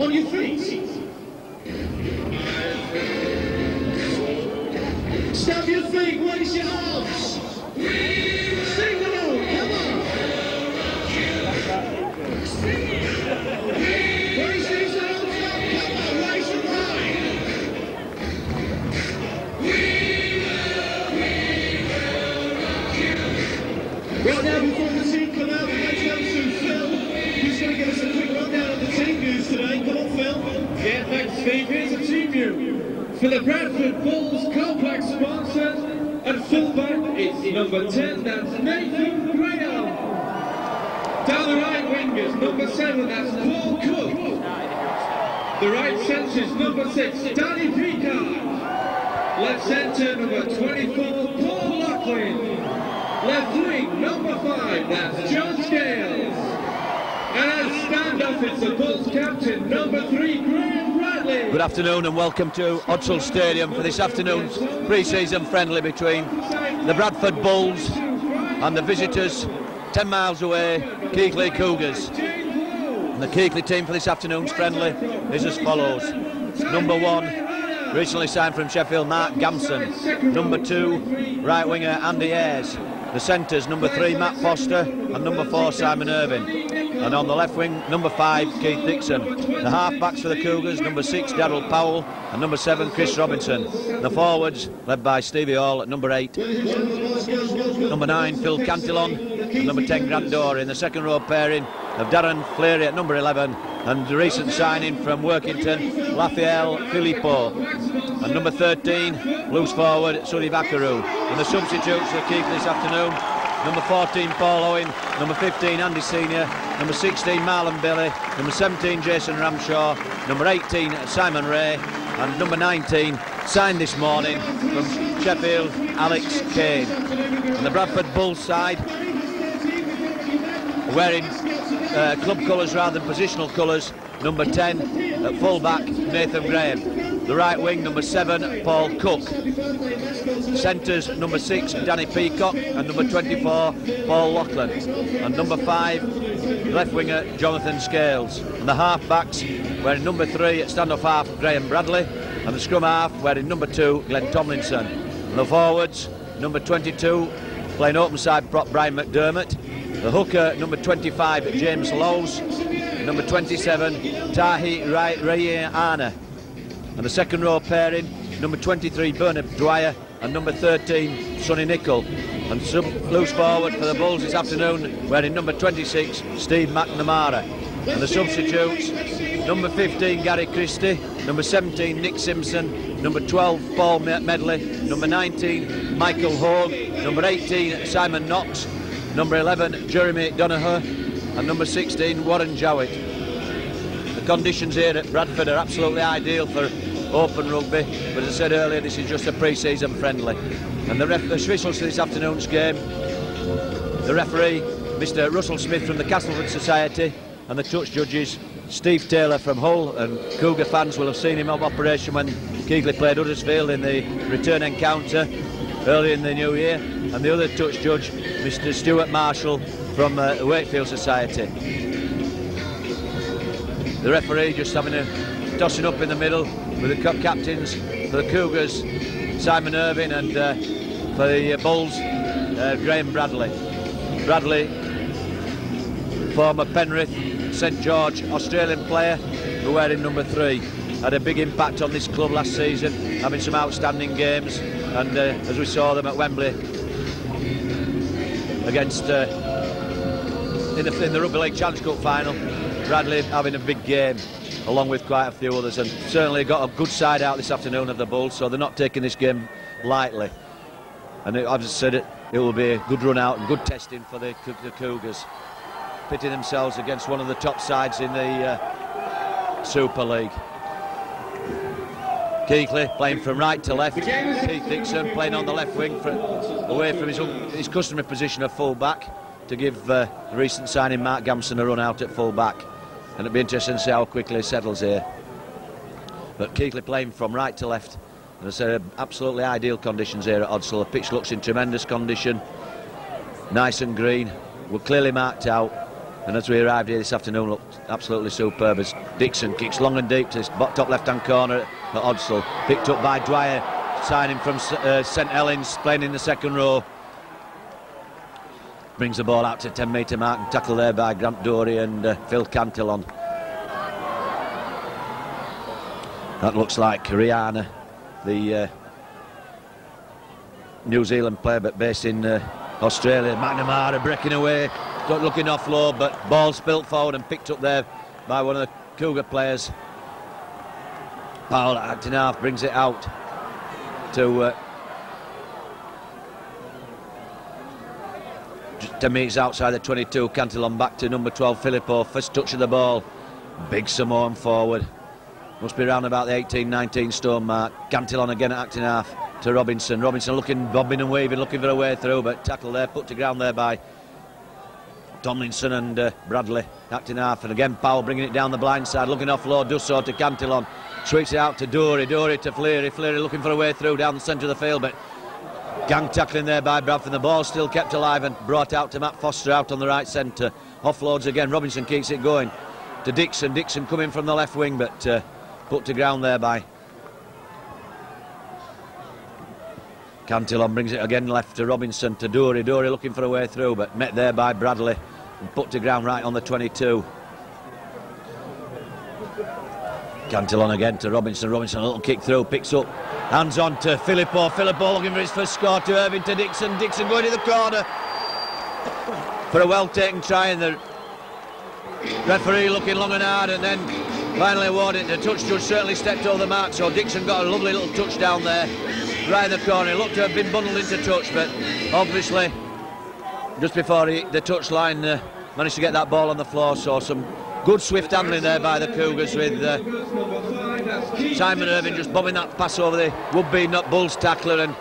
On your feet. Stamp your feet, raise your arms. Sing along, come on. Raise these arms up, come on, raise them high. Right now, before the team come out, we'd like to go to Phil, who's going to give us a quick rundown of the team news today. Come on, Phil. Yeah, thanks, Steve. Here's the team news. For the Braford Bulls complex sponsors, at fullback, it's number 10, that's Nathan Graham. Down the right wingers, number 7, that's Paul Cook. The right centres, number 6, Danny Peacock. Left centre, number 24, Paul Loughlin. Left wing, number 5, that's John Scales. And as standoff, it's the Bulls captain, number 3, Graham Bradley. Good afternoon and welcome to Odsal Stadium for this afternoon's pre-season friendly between the Bradford Bulls and the visitors 10 miles away, Keighley Cougars. And the Keighley team for this afternoon's friendly is as follows. Number 1, recently signed from Sheffield, Mark Gamson. Number 2, right winger Andy Ayres. The centres, number 3, Matt Foster, and number 4, Simon Irving. And on the left wing, number 5, Keith Dixon. The half-backs for the Cougars, number 6, Darryl Powell, and number 7, Chris Robinson. The forwards, led by Stevie Hall at number 8. Number 9, Phil Cantillon, and number 10, Grant Dory. In the second row pairing of Darren Fleary at number 11, and the recent signing from Workington, Raphael Filippo. And number 13, loose forward, Sonny Bakaru. And the substitutes for Keith this afternoon, number 14, Paul Owen, number 15, Andy Senior, number 16, Marlon Billy, number 17, Jason Ramshaw, number 18, Simon Ray, and number 19, signed this morning from Sheffield, Alex Kane. And the Bradford Bulls side, wearing club colours rather than positional colours, number 10 at full-back, Nathan Graham. The right wing, number 7, Paul Cook. Centres, number 6, Danny Peacock, and number 24, Paul Loughlin. And number 5, left winger, Jonathan Scales. And the half-backs, wearing number 3 at stand-off half, Graham Bradley. And the scrum half, wearing number 2, Glenn Tomlinson. And the forwards, number 22, playing open side prop, Brian McDermott. The hooker, number 25, James Lowes. Number 27, Tahi Rayana. And the second row pairing, number 23, Bernard Dwyer, and number 13, Sonny Nichol. And loose forward for the Bulls this afternoon, wearing number 26, Steve McNamara. And the substitutes, number 15, Gary Christie, number 17, Nick Simpson, number 12, Paul Medley, number 19, Michael Hogue, number 18, Simon Knox, number 11, Jeremy Donoghue, and number 16, Warren Jowett. The conditions here at Bradford are absolutely ideal for open rugby, but as I said earlier, this is just a pre-season friendly. And the officials for this afternoon's game, the referee, Mr. Russell Smith from the Castleford Society, and the touch judges, Steve Taylor from Hull, and Cougar fans will have seen him of operation when Keighley played Huddersfield in the return encounter early in the new year, and the other touch judge, Mr. Stuart Marshall from the Wakefield Society. The referee just having a tossing up in the middle with the captains for the Cougars, Simon Irving, and for the Bulls, Graham Bradley. Bradley, former Penrith, St George Australian player, who wearing number 3. Had a big impact on this club last season, having some outstanding games, and as we saw them at Wembley against in the Rugby League Challenge Cup final, Bradley having a big game along with quite a few others, and certainly got a good side out this afternoon of the Bulls, so they're not taking this game lightly. And as I said, it will be a good run out and good testing for the Cougars, pitting themselves against one of the top sides in the Super League. Keighley playing from right to left, Keith Dixon playing on the left wing away from his customary position of full back to give the recent signing Mark Gamson a run out at full back. And it'll be interesting to see how quickly he settles here. But Keighley playing from right to left, and I said absolutely ideal conditions here at Odsal. The pitch looks in tremendous condition, nice and green. We're clearly marked out, And as we arrived here this afternoon, looked absolutely superb as Dixon kicks long and deep to this top left-hand corner at Odsall. Picked up by Dwyer, signing from St Helens, playing in the second row. Brings the ball out to 10-metre mark and tackled there by Grant Dory and Phil Cantillon. That looks like Rihanna, the New Zealand player but based in Australia. McNamara breaking away, looking offload, but ball spilt forward and picked up there by one of the Cougar players. Powell acting half brings it out to just 10 metres outside the 22. Cantillon back to number 12 Filippo. First touch of the ball, big Samoan forward, must be around about the 18-19 stone mark. Cantillon again at acting half to Robinson. Robinson looking, bobbing and waving, looking for a way through, but tackle there, put to ground there by Tomlinson and Bradley acting half. And again Powell bringing it down the blind side, looking offload, does so to Cantillon, sweeps it out to Dory, Dory to Fleary, Fleary looking for a way through down the centre of the field, but gang tackling there by Bradford. The ball still kept alive and brought out to Matt Foster out on the right centre. Offloads again, Robinson keeps it going to Dixon. Dixon coming from the left wing, but put to ground there by Cantillon. Brings it again left to Robinson to Dory. Dory looking for a way through, but met there by Bradley and put to ground right on the 22. Cantillon again to Robinson. Robinson a little kick through, picks up, hands on to Filippo. Filippo looking for his first score to Irving to Dixon. Dixon going to the corner for a well taken try, and the referee looking long and hard and then finally awarded the touch. Judge certainly stepped over the mark, so Dixon got a lovely little touch down there right in the corner. He looked to have been bundled into touch, but obviously just before the touch line managed to get that ball on the floor. So some good swift handling there by the Cougars with Simon Irving just bobbing that pass over the would-be Bulls tackler and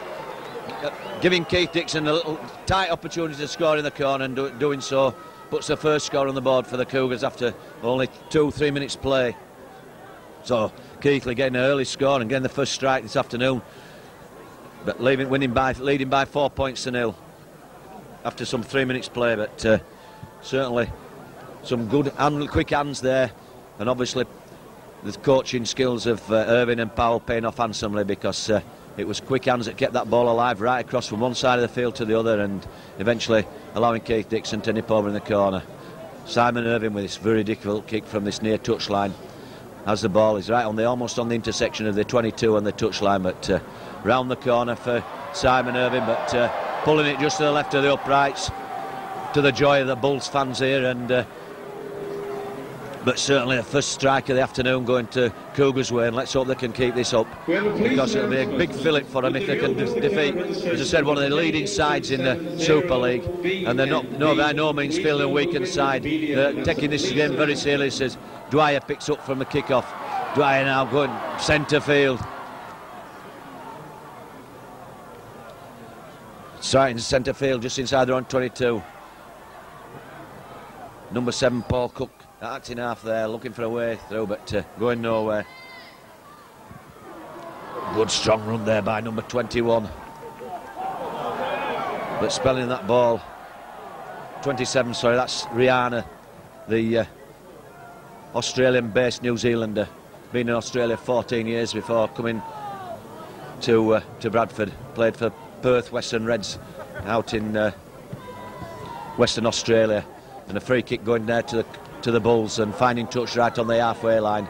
giving Keith Dixon a little tight opportunity to score in the corner, and doing so puts the first score on the board for the Cougars after only 2-3 minutes play. So Keighley getting an early score and getting the first strike this afternoon, but leading by 4 points to 0 after some 3 minutes play. But certainly some good quick hands there, and obviously the coaching skills of Irving and Powell paying off handsomely, because it was quick hands that kept that ball alive right across from one side of the field to the other, and eventually allowing Keith Dixon to nip over in the corner. Simon Irving with this very difficult kick from this near touchline as the ball is right on almost on the intersection of the 22 and the touchline, but round the corner for Simon Irving, but pulling it just to the left of the uprights, to the joy of the Bulls fans here, and but certainly the first strike of the afternoon going to Cougars' way, and let's hope they can keep this up, because it'll be a big fillip for them if they can defeat, as I said, one of the leading sides in the Super League, and they're not by no means feeling a weakened side. They're taking this game very seriously as Dwyer picks up from the kick-off. Dwyer now going centre field. Straight into centre field just inside their own 22. Number 7 Paul Cook acting half there, looking for a way through, but going nowhere. Good strong run there by number 21, but spelling that ball 27, sorry, that's Rihanna, the Australian-based New Zealander, been in Australia 14 years before coming to Bradford. Played for Perth Western Reds out in Western Australia, and a free kick going there to the Bulls and finding touch right on the halfway line.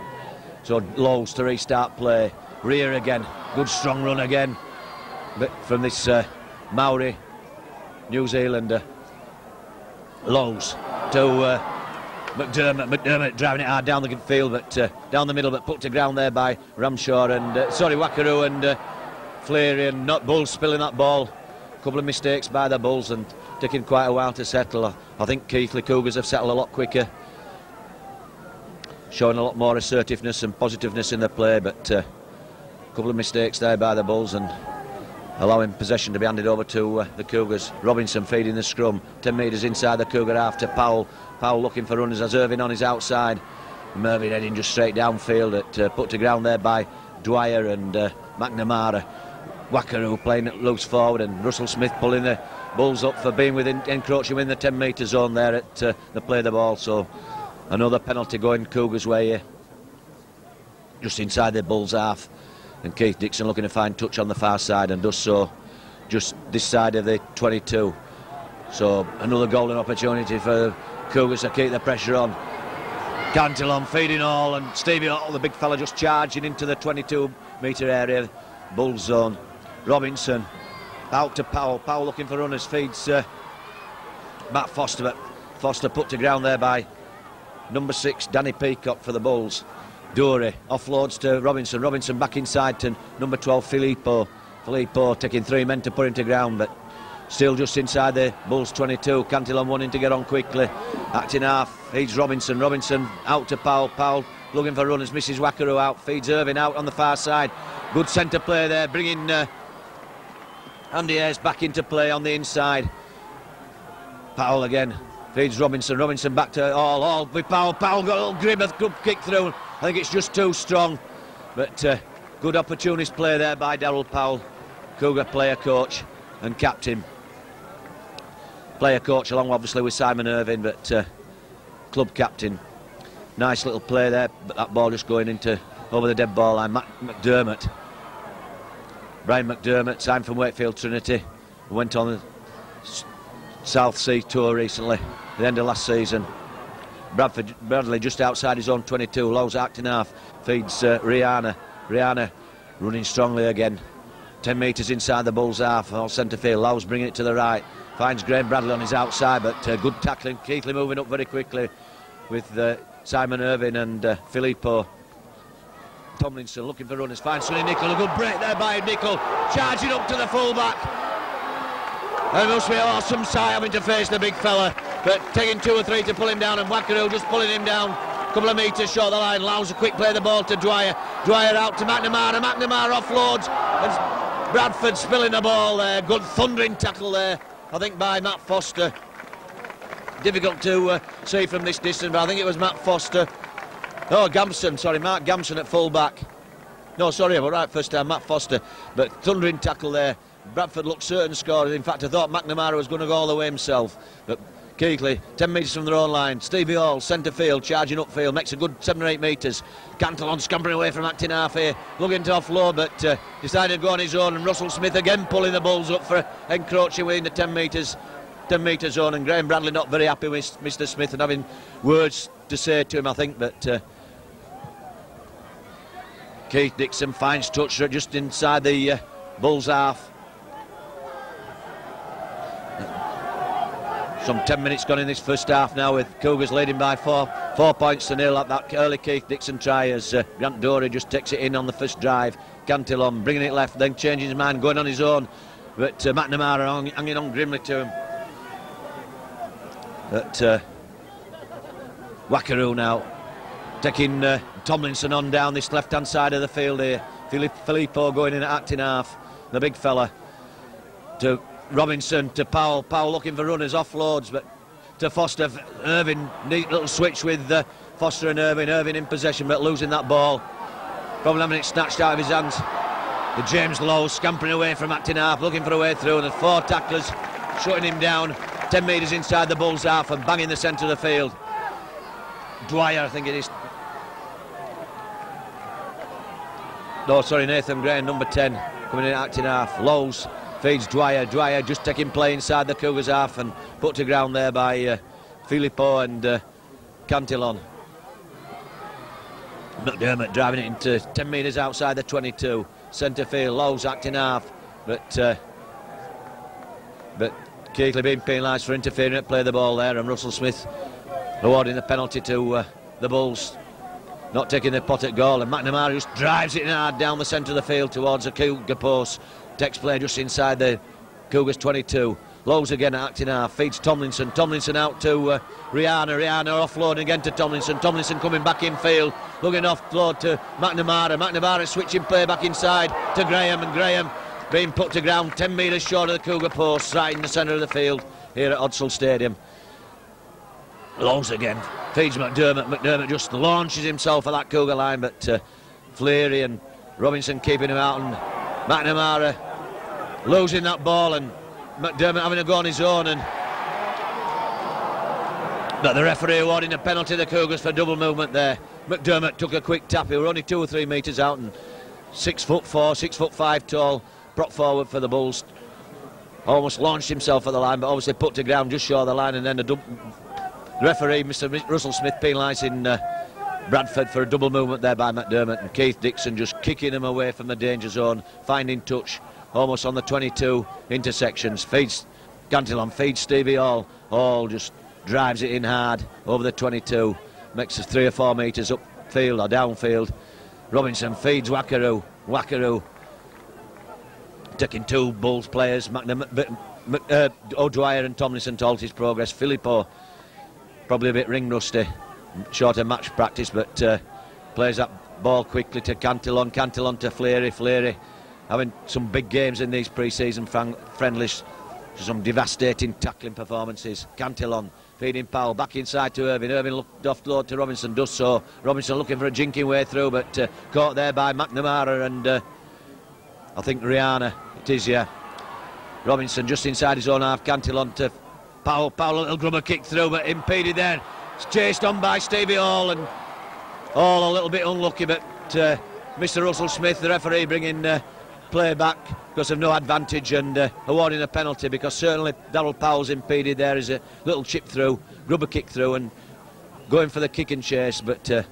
So Lowe's to restart play. Rear again, good strong run again, but from this Maori New Zealander. Lowe's to McDermott driving it hard down the field, but down the middle, but put to ground there by Ramshaw and Wackaroo and Fleary, and not Bulls spilling that ball. A couple of mistakes by the Bulls and taking quite a while to settle. I think Keighley Cougars have settled a lot quicker, showing a lot more assertiveness and positiveness in their play, but a couple of mistakes there by the Bulls and allowing possession to be handed over to the Cougars. Robinson feeding the scrum, 10 metres inside the Cougar half to Powell. Powell looking for runners as Irving on his outside. Mervyn heading just straight downfield, at put to ground there by Dwyer and McNamara. Wackaroo playing it loose forward, and Russell Smith pulling the Bulls up for being encroaching within the 10 metre zone there at the play the ball. So another penalty going Cougars' way here. Just inside the Bulls' half. And Keith Dixon looking to find touch on the far side and does so just this side of the 22. So another golden opportunity for Cougars to keep the pressure on. Cantillon feeding all, and Stevie Hall, the big fella, just charging into the 22 metre area, Bull zone. Robinson out to Powell. Powell looking for runners, feeds Matt Foster, but Foster put to ground there by number 6 Danny Peacock for the Bulls. Dury offloads to Robinson. Robinson back inside to number 12 Filippo. Filippo taking 3 men to put him to ground, but still just inside the Bulls 22. Cantillon wanting to get on quickly. Acting half, feeds Robinson. Robinson out to Powell. Powell looking for runners, misses Wackaroo out, feeds Irving out on the far side. Good centre play there, bringing Andy Ayres back into play on the inside. Powell again, feeds Robinson. Robinson back to all with Powell. Powell got a little Grimmeth, good kick through. I think it's just too strong, but good opportunist play there by Darryl Powell, Cougar player coach and captain. Player coach along obviously with Simon Irving, but club captain. Nice little play there, but that ball just going into over the dead ball line. Brian McDermott, signed from Wakefield Trinity, went on the South Sea tour recently at the end of last season. Bradley just outside his own 22, Lowe's acting half, feeds Rihanna. Rihanna running strongly again, 10 metres inside the Bulls half, all centre field. Lowe's bringing it to the right, finds Graham Bradley on his outside, but good tackling. Keighley moving up very quickly with Simon Irving and Filippo. Tomlinson looking for runners, finds Sonny Nicol, a good break there by Nicol, charging up to the full-back. It must be an awesome sight having to face the big fella, but taking 2 or 3 to pull him down, and Wackaroo just pulling him down a couple of metres short of the line. Allows a quick play the ball to Dwyer. Dwyer out to McNamara. McNamara offloads, and Bradford spilling the ball there. Good thundering tackle there, I think, by Matt Foster. Difficult to see from this distance, but I think it was Matt Foster. Oh, Gamson, sorry, Mark Gamson at full-back. No, sorry, I was right first time, Matt Foster. But thundering tackle there. Bradford looked certain scorer. In fact, I thought McNamara was going to go all the way himself. But Keighley, 10 metres from their own line. Stevie Hall, centre field, charging upfield, makes a good 7 or 8 metres. Cantillon scampering away from acting half here, looking to offload, but decided to go on his own. And Russell Smith again pulling the Bulls up for encroaching within the 10 metre zone. And Graham Bradley not very happy with Mr. Smith and having words to say to him, I think. But Keith Dixon finds touch just inside the Bulls half. Some 10 minutes gone in this first half now, with Cougars leading by 4 points to nil at that early Keith Dixon try, as Grant Dory just takes it in on the first drive. Cantillon bringing it left, then changing his mind, going on his own, but McNamara hanging on grimly to him. But Wackaroo now taking Tomlinson on down this left-hand side of the field here. Filippo going in at acting half, the big fella, to Robinson, to Powell. Powell looking for runners, offloads, but to Foster. Irving, neat little switch with Foster and Irving. Irving in possession, but losing that ball. Probably having it snatched out of his hands. The James Lowe scampering away from acting half, looking for a way through. The 4 tacklers shutting him down, 10 metres inside the Bulls half and banging the centre of the field. Dwyer, I think it is. No, sorry, Nathan Graham, number 10, coming in acting half. Lowe's feeds Dwyer. Dwyer just taking play inside the Cougars half and put to ground there by Filippo and Cantillon. McDermott driving it into 10 metres outside the 22. Centre field, Lowe's acting half, but Keighley being penalised for interfering at play the ball there, and Russell Smith awarding the penalty to the Bulls, not taking the pot at goal. And McNamara just drives it hard down the centre of the field towards the Cougar post. Takes play just inside the Cougars 22. Lowe's again at acting half, feeds Tomlinson. Tomlinson out to Rihanna. Rihanna offloading again to Tomlinson. Tomlinson coming back in field, looking offload to McNamara. McNamara switching play back inside to Graham, and Graham being put to ground 10 metres short of the Cougar post, right in the centre of the field here at Odsal Stadium. Lowe's again, feeds McDermott. McDermott just launches himself at that Cougar line, but Fleary and Robinson keeping him out, and McNamara losing that ball, and McDermott having a go on his own, and but the referee awarding a penalty to the Cougars for double movement there. McDermott took a quick tap. He were only 2 or 3 metres out, and 6'4", 6'5" tall, brought forward for the Bulls. Almost launched himself at the line, but obviously put to ground just short of the line, and then the referee, Mr. Russell Smith, penalising Bradford for a double movement there by McDermott, and Keith Dixon just kicking him away from the danger zone, finding touch almost on the 22 intersections. Feeds Cantillon, feeds Stevie Hall just drives it in hard over the 22, makes us 3 or 4 metres upfield or downfield. Robinson feeds Wackaroo taking 2 Bulls players, O'Dwyer and Tomlinson, to halt his progress. Filippo probably a bit ring rusty, short of match practice, but plays that ball quickly to Cantillon to Fleary having some big games in these pre-season friendlies, some devastating tackling performances. Cantillon feeding Powell back inside to Irving. Irving looked offload to Robinson, does so. Robinson looking for a jinking way through, but caught there by McNamara and I think Rihanna. It is, yeah. Robinson just inside his own half. Cantillon to Powell. Powell, a little grubber kick through, but impeded there. It's chased on by Stevie Hall, and Hall a little bit unlucky, but Mr. Russell Smith, the referee, bringing play back because of no advantage and awarding a penalty, because certainly Darryl Powell's impeded there is a little chip through, grubber kick through, and going for the kick and chase, but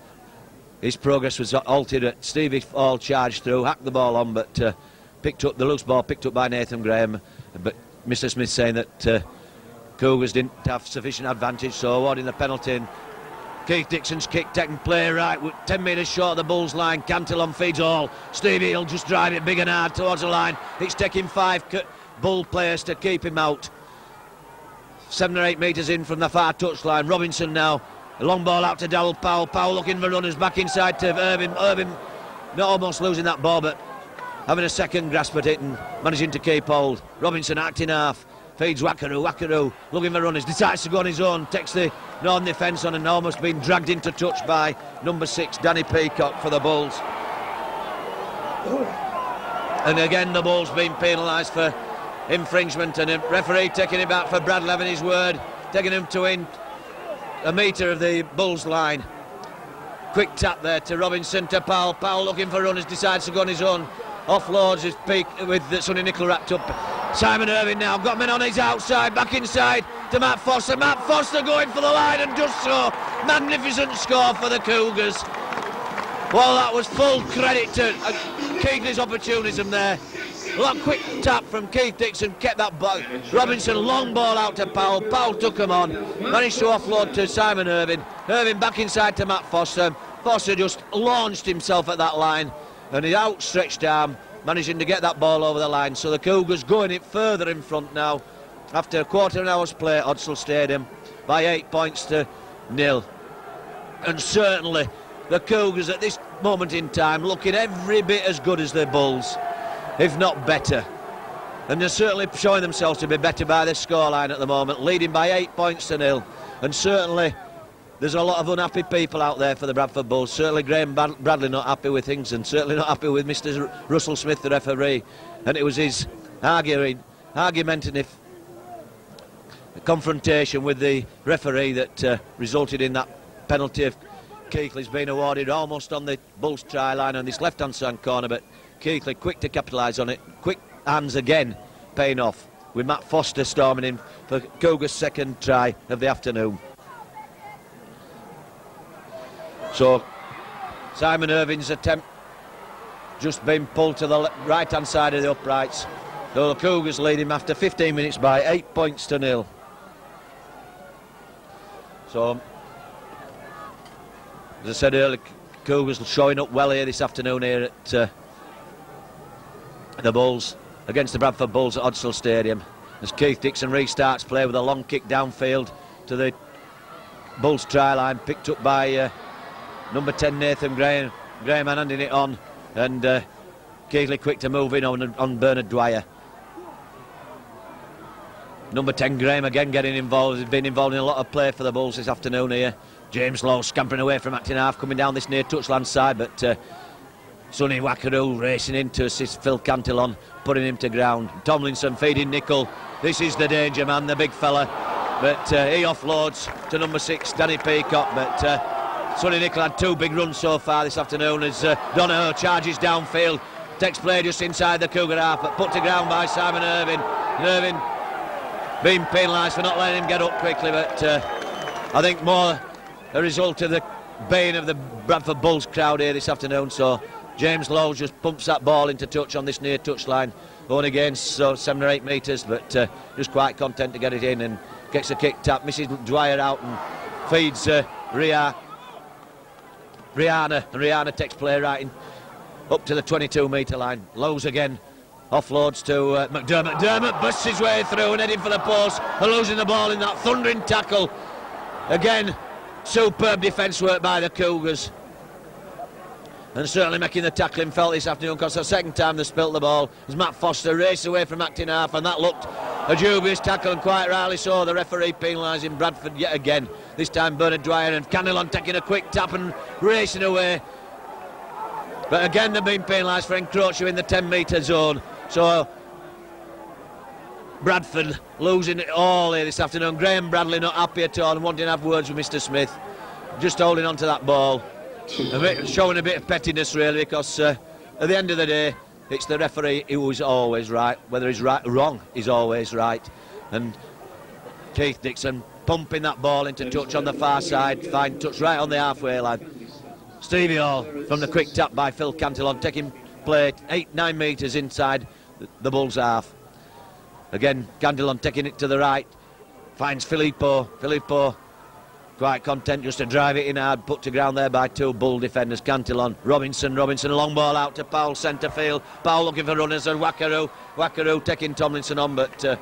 his progress was altered. Stevie Hall charged through, hacked the ball on, but picked up the loose ball, picked up by Nathan Graham, but Mr. Smith saying that Cougars didn't have sufficient advantage, so awarding the penalty. And Keith Dixon's kick taking play right, 10 metres short of the Bulls line. Cantillon feeds Hall. Stevie will just drive it big and hard towards the line. It's taking 5 Bull players to keep him out. 7 or 8 metres in from the far touchline. Robinson now, a long ball out to Darryl Powell. Powell looking for runners back inside to Irving. Irving not almost losing that ball, but having a second grasp at it and managing to keep hold. Robinson acting half. Feeds Wackaroo, looking for runners, decides to go on his own, takes the Northern defence on and almost been dragged into touch by number 6, Danny Peacock for the Bulls. And again the Bulls being penalised for infringement, and a referee taking it back for Brad Levin, his word, taking him to in a metre of the Bulls line. Quick tap there to Robinson to Powell. Powell looking for runners, decides to go on his own. Offloads his peak with Sonny Nicol wrapped up. Simon Irving now got men on his outside, back inside to Matt Foster. Matt Foster going for the line and does so. Magnificent score for the Cougars. Well, that was full credit to Keighley's opportunism there. Well, that quick tap from Keith Dixon kept that ball. Robinson, long ball out to Powell. Powell took him on, managed to offload to Simon Irving. Irving back inside to Matt Foster. Foster just launched himself at that line, and his outstretched arm managing to get that ball over the line. So the Cougars going it further in front now after a quarter of an hour's play at Odsal Stadium by 8 points to 0. And certainly the Cougars at this moment in time looking every bit as good as the Bulls, if not better. And they're certainly showing themselves to be better by this scoreline at the moment, leading by 8 points to 0. And certainly there's a lot of unhappy people out there for the Bradford Bulls. Certainly Graham Bradley not happy with things, and certainly not happy with Mr. Russell Smith, the referee. And it was his argumentative confrontation with the referee that resulted in that penalty of Keighley's being awarded almost on the Bulls try line on this left-hand side corner. But Keighley quick to capitalise on it. Quick hands again paying off, with Matt Foster storming in for Cougars' second try of the afternoon. So Simon Irving's attempt just been pulled to the right hand side of the uprights. So the Cougars lead him after 15 minutes by 8 points to 0. So as I said earlier, Cougars showing up well here this afternoon here at the Bulls, against the Bradford Bulls at Odsal Stadium, as Keith Dixon restarts play with a long kick downfield to the Bulls try line, picked up by number 10 Nathan Graham handing it on, and Keighley quick to move in on Bernard Dwyer. Number 10 Graham again getting involved. He's been involved in a lot of play for the Bulls this afternoon here. James Lowe scampering away from acting half, coming down this near touchland side, but Sonny Wackaroo racing in to assist Phil Cantillon, putting him to ground. Tomlinson feeding Nicol. This is the danger man, the big fella. But he offloads to number 6, Danny Peacock. But Sonny Nicol had 2 big runs so far this afternoon as Donohoe charges downfield. Takes play just inside the Cougar half, but put to ground by Simon Irving. And Irving being penalised for not letting him get up quickly, but I think more a result of the baying of the Bradford Bulls crowd here this afternoon. So James Lowe just pumps that ball into touch on this near touch line, going against 7 or 8 metres, but just quite content to get it in and gets a kick tap, misses Dwyer out and feeds Rihanna. Rihanna takes play right in up to the 22-metre line. Lowe's again offloads to McDermott. McDermott busts his way through and heading for the post and losing the ball in that thundering tackle. Again, superb defence work by the Cougars, and certainly making the tackling felt this afternoon, because the second time they spilt the ball as Matt Foster raced away from acting half, and that looked a dubious tackle, and quite rightly so. The referee penalising Bradford yet again. This time Bernard Dwyer and Cantillon taking a quick tap and racing away. But again they've been penalised for encroaching in the 10-metre zone. So Bradford losing it all here this afternoon. Graham Bradley not happy at all and wanting to have words with Mr Smith. Just holding on to that ball. Showing a bit of pettiness really, because at the end of the day it's the referee who is always right. Whether he's right or wrong, he's always right. And Keith Dixon pumping that ball into touch on the far side. Fine touch right on the halfway line. Stevie Hall from the quick tap by Phil Cantillon, taking play 8-9 metres inside the Bulls half. Again Cantillon taking it to the right, finds Filippo quite content just to drive it in hard, put to ground there by 2 Bull defenders. Cantillon, Robinson, a long ball out to Powell, centre field. Powell looking for runners, and Wackaroo taking Tomlinson on, but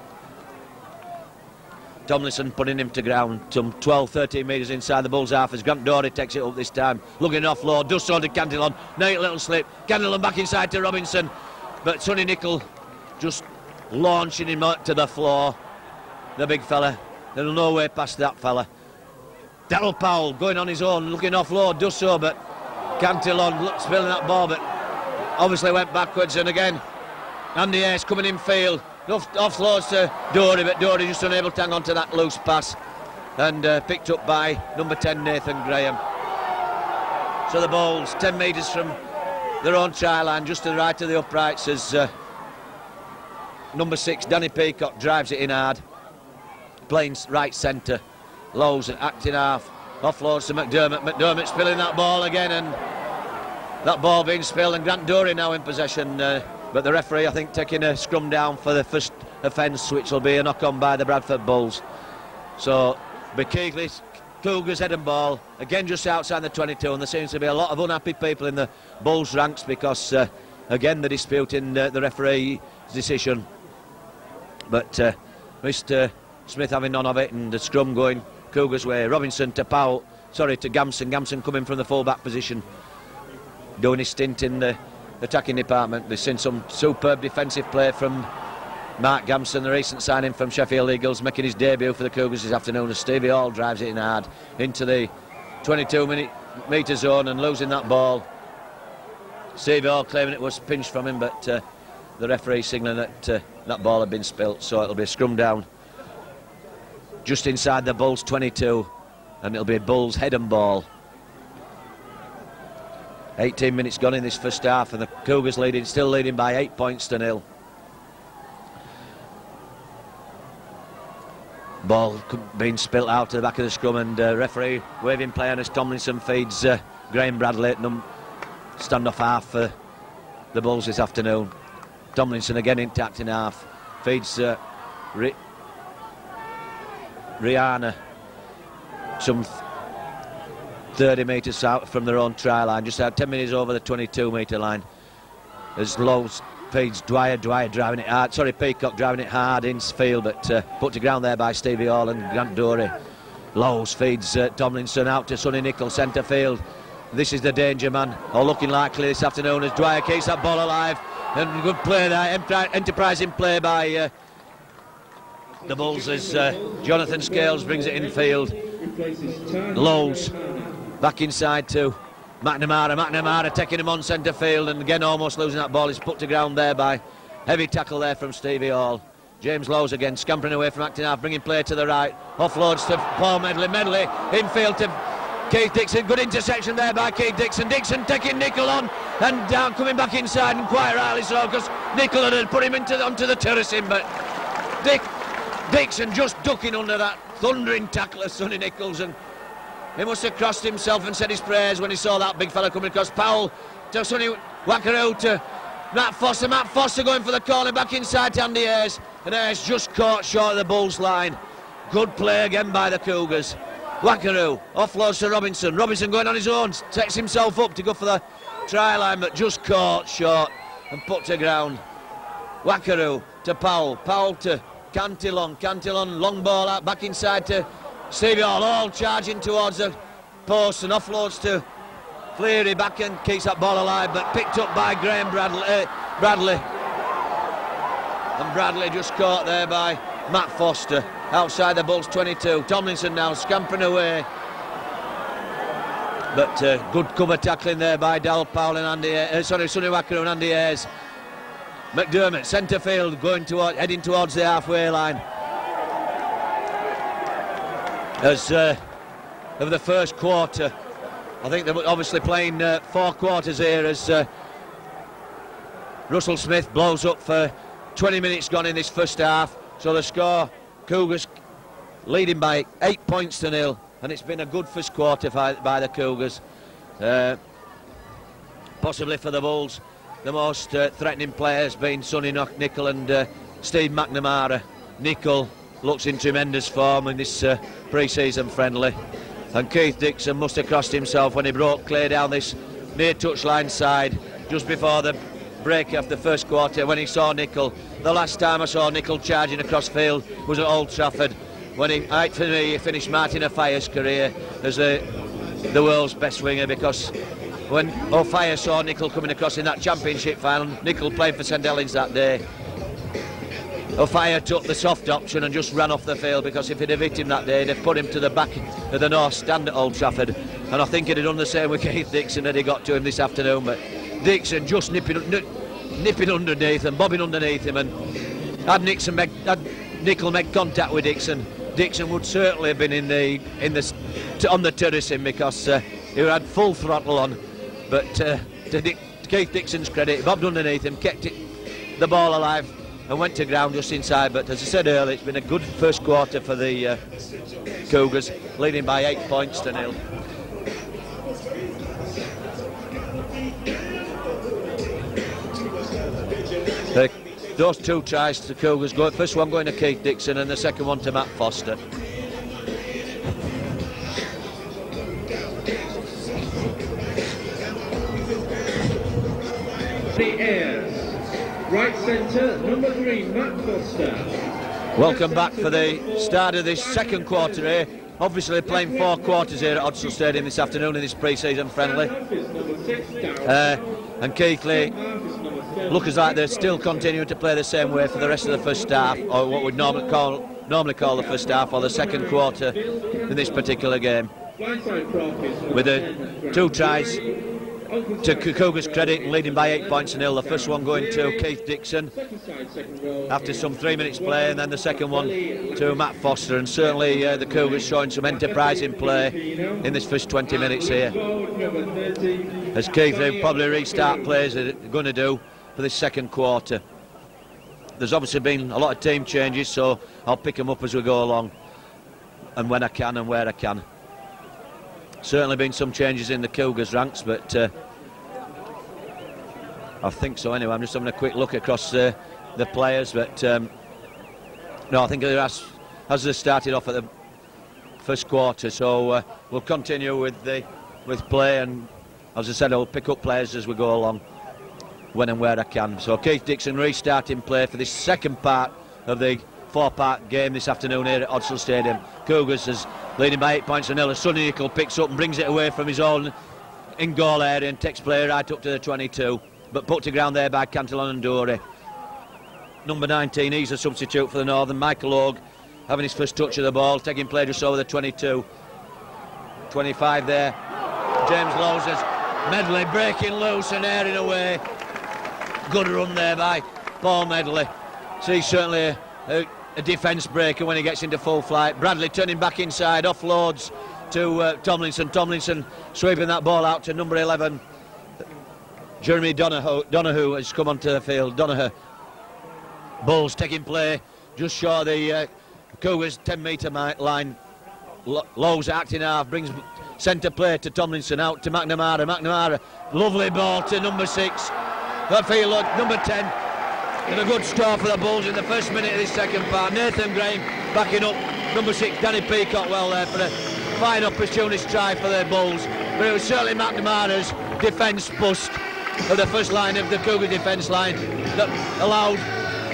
Tomlinson putting him to ground some 12-13 metres inside the Bulls half as Grant Dory takes it up this time, looking offload, does so to Cantillon. Neat little slip, Cantillon back inside to Robinson, but Sonny Nicol just launching him to the floor. The big fella, there's no way past that fella. Darryl Powell going on his own, looking offload, does so, but Cantillon spilling that ball, but obviously went backwards. And again Andy Hayes coming in field, offloads to Dory, but Dory just unable to hang on to that loose pass, and picked up by number 10 Nathan Graham. So the Bulls 10 metres from their own try line, just to the right of the uprights, as number 6 Danny Peacock drives it in hard, playing right centre. Lowe's acting half, offloads to McDermott spilling that ball again, and that ball being spilled, and Grant Dory now in possession, but the referee I think taking a scrum down for the first offence, which will be a knock on by the Bradford Bulls. So Keighley, Cougars head and ball again just outside the 22, and there seems to be a lot of unhappy people in the Bulls ranks, because again they're disputing the referee's decision, but Mr Smith having none of it, and the scrum going Cougars way. Robinson to to Gamson coming from the full-back position, doing his stint in the attacking department. We've seen some superb defensive play from Mark Gamson, the recent signing from Sheffield Eagles, making his debut for the Cougars this afternoon, as Stevie Hall drives it in hard into the 22-metre zone and losing that ball. Stevie Hall claiming it was pinched from him, but the referee signalling that that ball had been spilt, so it'll be a scrum down just inside the Bulls 22, and it'll be Bulls head and ball. 18 minutes gone in this first half, and the Cougars still leading by 8 points to 0. Ball being spilt out to the back of the scrum, and referee waving play on as Tomlinson feeds Graham Bradley stand off half for the Bulls this afternoon. Tomlinson again intact in half, feeds Rihanna some 30 metres out from their own try line, just out 10 metres over the 22-metre line, as Lowe's feeds Dwyer driving it hard, Peacock driving it hard in field, but put to ground there by Stevie Hall and Grant Dory. Lowe's feeds Tomlinson out to Sonny Nicol, centre field. This is the danger man, all looking likely this afternoon, as Dwyer keeps that ball alive, and good play there, enterprising play by the Bulls, as Jonathan Scales brings it in field. Lowe's back inside to McNamara taking him on centre field, and again almost losing that ball. He's put to ground there by heavy tackle there from Stevie Hall. James Lowes again scampering away from acting half, bringing play to the right. Offloads to Paul Medley infield to Keith Dixon. Good intersection there by Keith Dixon. Dixon taking Nicol on and down, coming back inside, and quite rightly so, because Nicol had put him onto the terracing, but Dixon just ducking under that thundering tackle of Sonny Nichols, and he must have crossed himself and said his prayers when he saw that big fella coming across. Powell to Sonny Wackaroo to Matt Foster going for the corner, back inside to Andy Ayres, and Ayres just caught short of the Bulls line. Good play again by the Cougars. Wackaroo offloads to Robinson going on his own, sets himself up to go for the try line, but just caught short and put to ground. Wackaroo to Powell to Cantillon, long ball out, back inside to Stevie Hall, all charging towards the post, and offloads to Cleary, back and keeps that ball alive, but picked up by Graham Bradley. And Bradley just caught there by Matt Foster outside the Bulls 22. Tomlinson now scampering away, but good cover tackling there by Dal Powell and Sonny Wackaroo and Andy Ayres. McDermott centre field heading towards the halfway line. As of the first quarter, I think they're obviously playing 4 quarters here as Russell Smith blows up for 20 minutes gone in this first half. So the score, Cougars leading by 8 points to 0, and it's been a good first quarter by the Cougars. Possibly for the Bulls, the most threatening players being Sonny Nicol and Steve McNamara. Nicol looks in tremendous form in this pre-season friendly, and Keith Dixon must have crossed himself when he broke clear down this near touchline side just before the break of the first quarter when he saw Nicol. The last time I saw Nicol charging across field was at Old Trafford when he finished Martin O'Fire's career as the world's best winger, because when O'Fire saw Nicol coming across in that championship final, Nicol played for St Helens that day, O'Fire took the soft option and just ran off the field, because if he'd have hit him that day, they'd put him to the back of the North Stand at Old Trafford. And I think he'd have done the same with Keith Dixon had he got to him this afternoon, but Dixon just nipping underneath and bobbing underneath him, and had Nicol made contact with Dixon would certainly have been on the terracing, because he had full throttle on. But to Keith Dixon's credit, he bobbed underneath him, kept the ball alive and went to ground just inside. But as I said earlier, it's been a good first quarter for the Cougars, leading by 8 points to 0. Those 2 tries to Cougars, first one going to Keith Dixon and the second one to Matt Foster. The Ayres, right centre, number 3, Matt Foster. Welcome back for the start of this second quarter here. Obviously playing 4 quarters here at Odsal Stadium this afternoon in this pre-season friendly. And Keighley look as like they're still continuing to play the same way for the rest of the first half, or what we'd normally call the first half, or the second quarter in this particular game. With the 2 tries to Cougars' credit, leading by 8 points to 0. The first one going to Keith Dixon after some 3 minutes play, and then the second one to Matt Foster. And certainly the Cougars showing some enterprising play in this first 20 minutes here, as Keith will probably restart plays they're going to do for this second quarter. There's obviously been a lot of team changes, so I'll pick them up as we go along, and when I can and where I can. Certainly been some changes in the Cougars ranks, but I think so anyway. I'm just having a quick look across the players, but no, I think as they started off at the first quarter, so we'll continue with play, and as I said, I'll pick up players as we go along when and where I can. So Keith Dixon restarting play for this second part of the 4-part game this afternoon here at Odsal Stadium. Cougars is leading by 8 points to 0. Sonny Nicol picks up and brings it away from his own in-goal area and takes play right up to the 22, but put to ground there by Cantillon and Dory. Number 19, he's a substitute for the Northern. Michael Ogg having his first touch of the ball, taking play just over the 22. 25 there. James Lowes has Medley breaking loose and airing away. Good run there by Paul Medley. So he's certainly a defence breaker when he gets into full flight. Bradley turning back inside, offloads to Tomlinson. Tomlinson sweeping that ball out to number 11. Jeremy Donoghue has come onto the field. Donoghue. Bulls taking play just short of the Cougars 10-metre line. Lowe's acting half, brings centre play to Tomlinson, out to McNamara. McNamara, lovely ball to number 6. That field, number 10. And a good start for the Bulls in the first minute of this second part. Nathan Graham backing up number 6, Danny Peacock, well there for a fine opportunist try for the Bulls. But it was certainly McNamara's defence bust of the first line of the Cougar defence line that allowed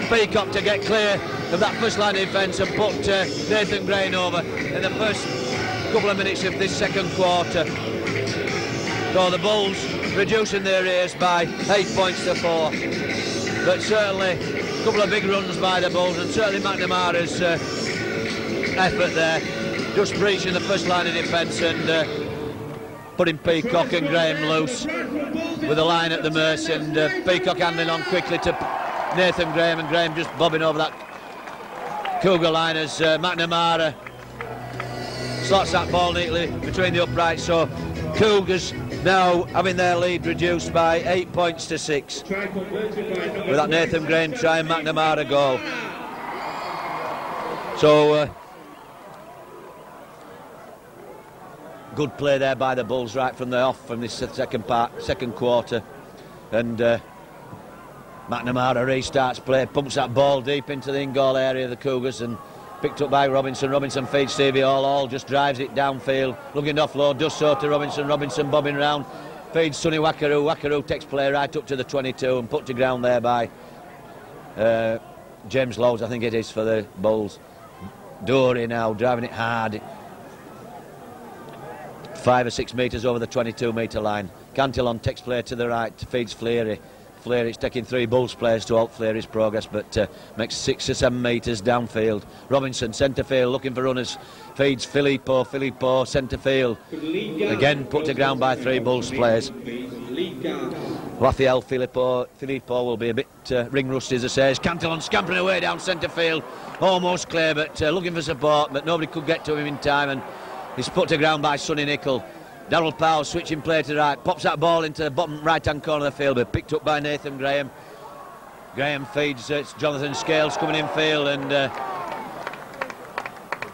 Peacock to get clear of that first line of defence and put Nathan Graham over in the first couple of minutes of this second quarter. So the Bulls reducing their arrears by 8 points to 4. But certainly a couple of big runs by the Bulls, and certainly McNamara's effort there, just breaching the first line of defence and putting Peacock and Graham loose with a line at the mercy, and Peacock handing on quickly to Nathan Graham, and Graham just bobbing over that Cougar line as McNamara slots that ball neatly between the uprights. So Cougars now having their lead reduced by 8 points to 6 with that Nathan Graham try and McNamara goal. So good play there by the Bulls right from the off from this second quarter, and McNamara restarts play, pumps that ball deep into the in-goal area of the Cougars, and picked up by Robinson. Robinson feeds Stevie All just drives it downfield, looking to offload, does so to Robinson. Robinson bobbing round, feeds Sonny Wackaroo. Wackaroo takes play right up to the 22 and put to ground there by James Lowe's, I think it is, for the Bulls. Dory now driving it hard, 5 or 6 metres over the 22-metre line. Cantillon takes play to the right, feeds Fleary. It's taking 3 Bulls players to halt Fleary's progress, but makes 6 or 7 metres downfield. Raphael centre field looking for runners, feeds Filippo centre field, again put to ground by 3 Bulls players. Raphael Filippo will be a bit ring rusty, as I say. Cantillon scampering away down centre field, almost clear, but looking for support, but nobody could get to him in time, and he's put to ground by Sonny Nicol. Darryl Powell switching play to the right, pops that ball into the bottom right-hand corner of the field, but picked up by Nathan Graham. Graham feeds, it's Jonathan Scales coming in field, and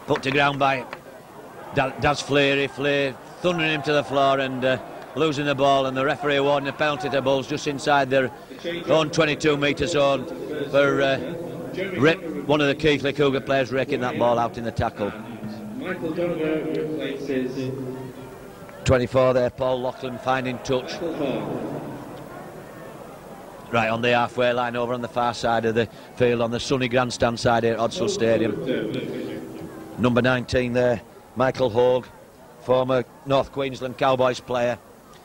put to ground by Daz Fleary. Fleary thundering him to the floor and losing the ball, and the referee awarding a penalty to Bulls just inside their own 22-metre zone for one of the Keighley Cougar players raking that ball out in the tackle. Michael Donoghue replaces 24 there, Paul Loughlin finding touch. Right on the halfway line over on the far side of the field, on the sunny grandstand side here at Odsal Stadium. Number 19 there, Michael Hogue, former North Queensland Cowboys player,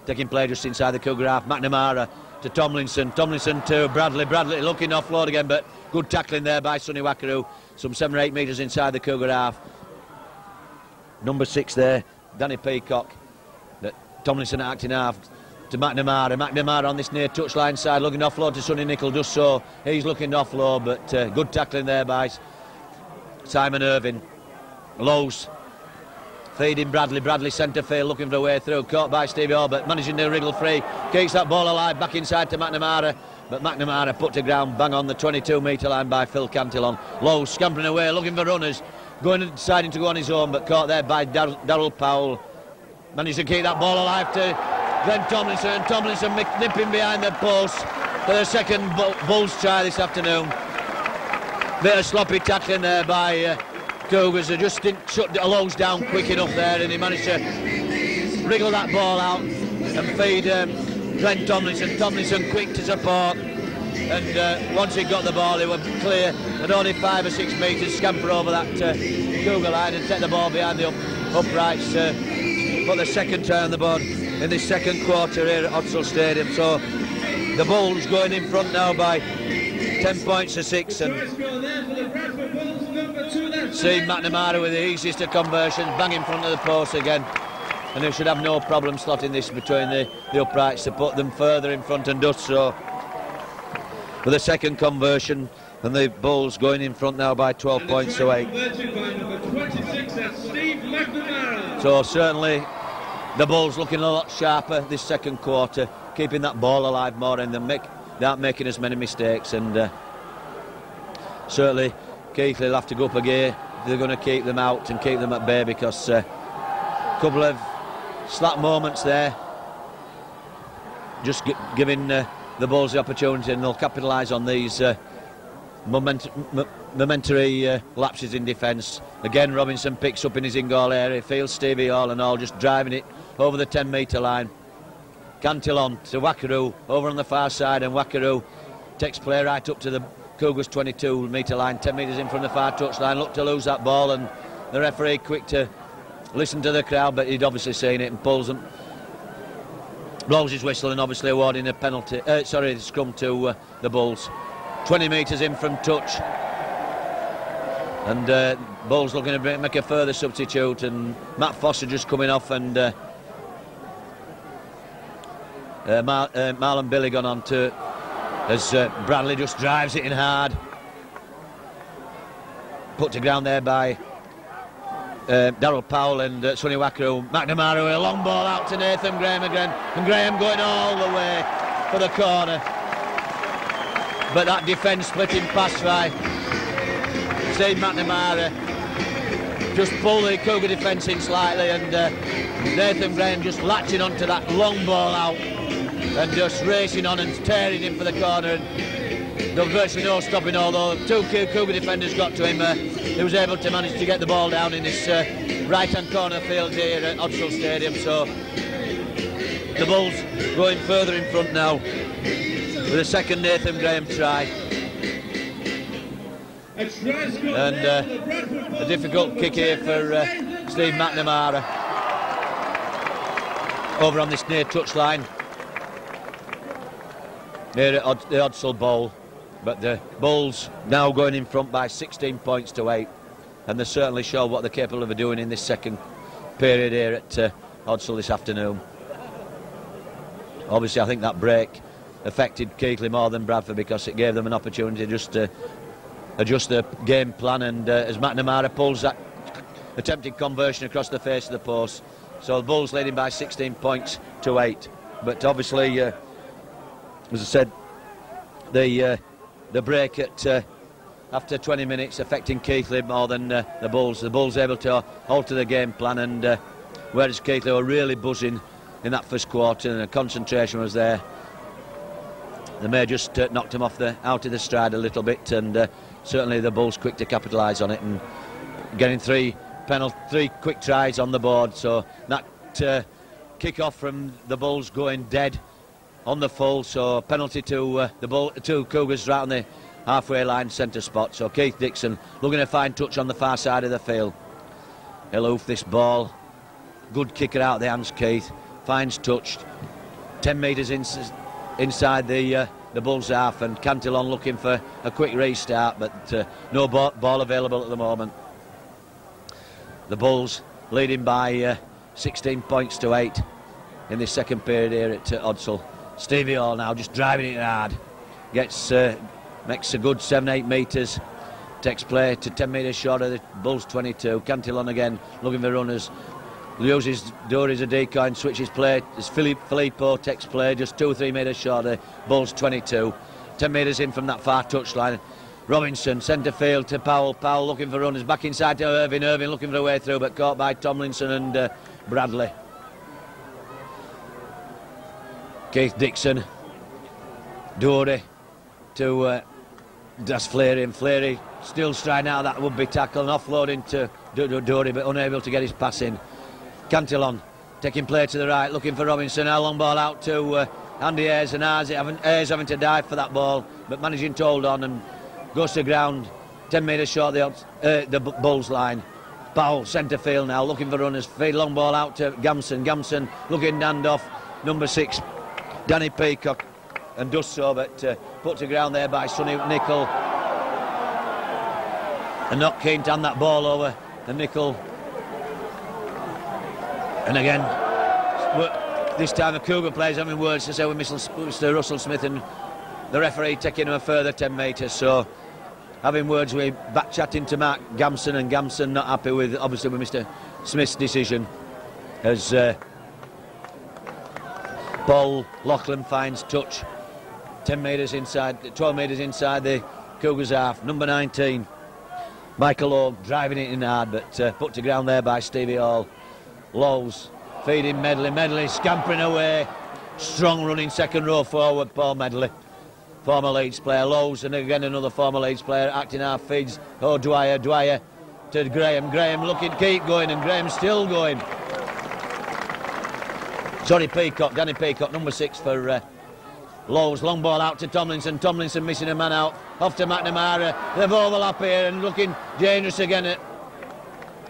taking play just inside the Cougar half. McNamara to Tomlinson, Tomlinson to Bradley, Bradley looking offload again, but good tackling there by Sonny Wackaroo, some 7 or 8 metres inside the Cougar half. Number 6 there, Danny Peacock. Tomlinson acting half to McNamara. McNamara on this near touchline side, looking offload to Sonny Nicol, just so. He's looking to offload, but good tackling there by Simon Irving. Lowe's feeding Bradley. Bradley centre field, looking for a way through. Caught by Stevie Orr, but managing to wriggle free. Keeps that ball alive, back inside to McNamara. But McNamara put to ground, bang on the 22-metre line by Phil Cantillon. Lowe's scampering away, looking for runners. Deciding to go on his own, but caught there by Darryl Powell. Managed to keep that ball alive to Glenn Tomlinson, and Tomlinson nipping behind the post for the second Bulls try this afternoon. Bit of sloppy tackling there by Cougars. They just didn't shut Lowe's down quick enough there, and he managed to wriggle that ball out and feed Glenn Tomlinson. Tomlinson quick to support, and once he got the ball he was clear, and only 5 or 6 metres scamper over that Cougar line and take the ball behind the uprights. For the second try on the board in this second quarter here at Odsal Stadium. So the Bulls going in front now by 10 points to 6, and seeing McNamara with the easiest of conversions, bang in front of the post again. and they should have no problem slotting this between the uprights to put them further in front, and does so with a second conversion, and the Bulls going in front now by 12 points to 8. So certainly the Bulls looking a lot sharper this second quarter, keeping that ball alive more and not making as many mistakes, and certainly Keighley will have to go up a gear. They're going to keep them out and keep them at bay, because a couple of slack moments there, just giving the Bulls the opportunity, and they'll capitalise on these momentary lapses in defence. Again, Robinson picks up in his in-goal area, feels Stevie all and all, just driving it over the 10-metre line. Cantillon to Wackaroo over on the far side, and Wackaroo takes play right up to the Cougars 22-metre line, 10 metres in from the far touchline. Look to lose that ball, and the referee quick to listen to the crowd, but he'd obviously seen it and pulls them, blows his whistle, and obviously awarding a penalty, the scrum to the Bulls. 20 metres in from touch, and Bulls looking to make a further substitute, and Matt Foster just coming off, and Marlon Billy gone on to, as Bradley just drives it in hard. Put to ground there by Darryl Powell and Sonny Wackaroo. McNamara with a long ball out to Nathan Graham again, and Graham going all the way for the corner. But that defence splitting pass by Steve McNamara just pulled the Cougar defence in slightly, and Nathan Graham just latching onto that long ball out and just racing on and tearing him for the corner. And there was virtually no stopping, although two Cougar defenders got to him. He was able to manage to get the ball down in this right-hand corner field here at Odsal Stadium. So the Bulls going further in front now with a second Nathan Graham try. And a difficult kick here for Steve McNamara over on this near touchline near at the Odsal Bowl. But the Bulls now going in front by 16 points to 8, and they certainly show what they're capable of doing in this second period here at Odsal this afternoon. Obviously, I think that break affected Keighley more than Bradford, because it gave them an opportunity just to adjust their game plan, and as McNamara pulls that attempted conversion across the face of the post. So the Bulls leading by 16 points to 8. But obviously, as I said, the break at after 20 minutes affecting Keighley more than the Bulls. The Bulls able to alter the game plan, and whereas Keighley were really buzzing in that first quarter and the concentration was there, they may just knocked him out of the stride a little bit, and certainly the Bulls quick to capitalise on it and getting three quick tries on the board. So that kick off from the Bulls going dead on the full, so penalty to the Cougars right on the halfway line centre spot. So Keith Dixon looking to find touch on the far side of the field. He'll hoof this ball, good kicker out the hands. Keith finds touch 10 metres inside the Bulls half, and Cantillon looking for a quick restart, but no ball available at the moment. The Bulls leading by 16 points to 8 in this second period here at Odsal. Stevie Hall now just driving it hard, makes a good 7-8 metres, takes play to 10 metres short of the Bulls 22. Cantillon again looking for runners, uses Dory as a decoy and switches play as Filippo takes play just 2 or 3 metres short of the Bulls 22. 10 metres in from that far touchline. Robinson centre field to Powell looking for runners, back inside to Irving looking for a way through, but caught by Tomlinson and Bradley. Keith Dixon, Dory to that's Fleary, and Fleary still striding out of that would-be tackle and offloading to Dory, but unable to get his pass in. Cantillon taking play to the right, looking for Robinson. A long ball out to Andy Ayres, and Ayres having to dive for that ball, but managing to hold on and goes to ground 10 metres short the Bulls line. Powell centre field now, looking for runners. Feed long ball out to Gamson. Gamson looking hand off number 6. Danny Peacock, and does so, but put to ground there by Sonny Nicol, and not keen to hand that ball over the Nicol. And again this time the Cougar players having words to say with Mr. Russell Smith, and the referee taking him a further 10 metres. So having words with back chatting to Mark Gamson, and Gamson not happy with, obviously, with Mr. Smith's decision, as Paul Loughlin finds touch 10 metres inside, 12 metres inside the Cougars half. Number 19, Michael Lowe, driving it in hard, but put to ground there by Stevie Hall. Lowe's feeding Medley scampering away. Strong running second row forward, Paul Medley, former Leeds player. Lowe's, and again another former Leeds player, acting half feeds. Oh, Dwyer to Graham looking, keep going, and Graham still going. Sorry, Peacock, Danny Peacock, number 6 for Lowe's. Long ball out to Tomlinson. Tomlinson missing a man out. Off to McNamara. They've overlap here and looking dangerous again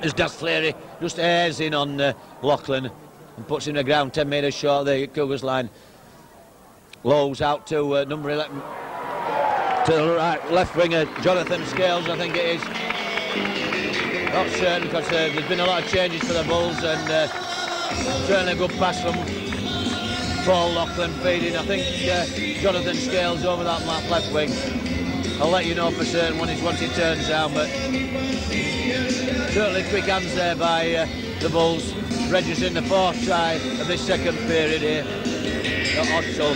as Das Fleary just airs in on Loughlin and puts him to the ground 10 metres short of the Cougars line. Lowe's out to number 11. To the right, left winger, Jonathan Scales, I think it is. Not certain, because there's been a lot of changes for the Bulls, and certainly a good pass from Paul Loughlin feeding, I think, Jonathan Scales over that left wing. I'll let you know for certain once he turns down, but certainly quick hands there by the Bulls, registering the 4th try of this second period here. Not odd, so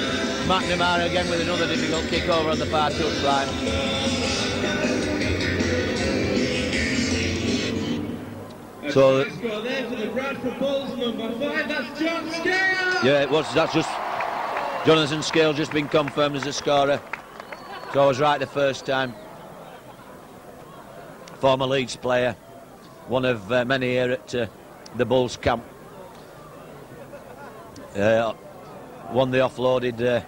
McNamara again with another difficult kick over on the far touch line. So there for the Bradford Bulls, number 5, that's John Scales. Yeah, it was. That's just Jonathan Scales just been confirmed as a scorer. So I was right the first time. Former Leeds player, one of many here at the Bulls camp. Won the offloaded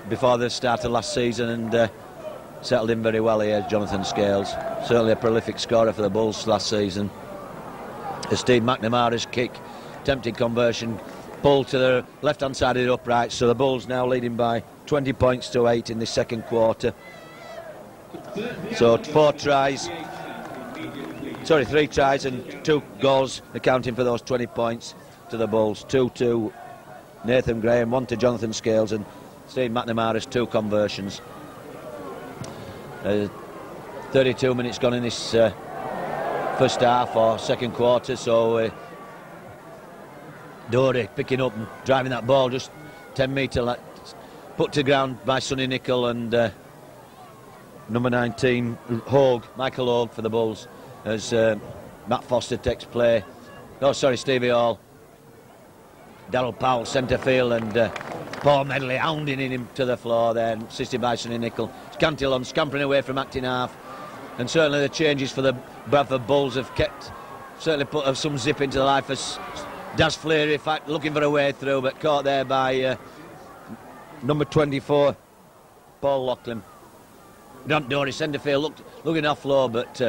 before the start of last season, and settled in very well here, Jonathan Scales. Certainly a prolific scorer for the Bulls last season. Steve McNamara's kick, attempted conversion, pulled to the left-hand side of the uprights, so the Bulls now leading by 20 points to 8 in the second quarter. So 3 tries and 2 goals accounting for those 20 points to the Bulls. 2 to Nathan Graham, 1 to Jonathan Scales, and Steve McNamara's 2 conversions. 32 minutes gone in this first half or second quarter, so Dory picking up and driving that ball just 10 metre, put to ground by Sonny Nicol, and number 19 Michael Hogue for the Bulls, as Matt Foster takes play. Oh, sorry, Stevie Hall. Darryl Powell centre field, and Paul Medley hounding him to the floor there, assisted by Sonny Nicol. Cantillon scampering away from acting half, and certainly the changes for the Bradford Bulls have certainly put some zip into the life as Das Fleary, in fact, looking for a way through, but caught there by number 24 Paul Loughlin. Grant Dory centre field, looking off low, but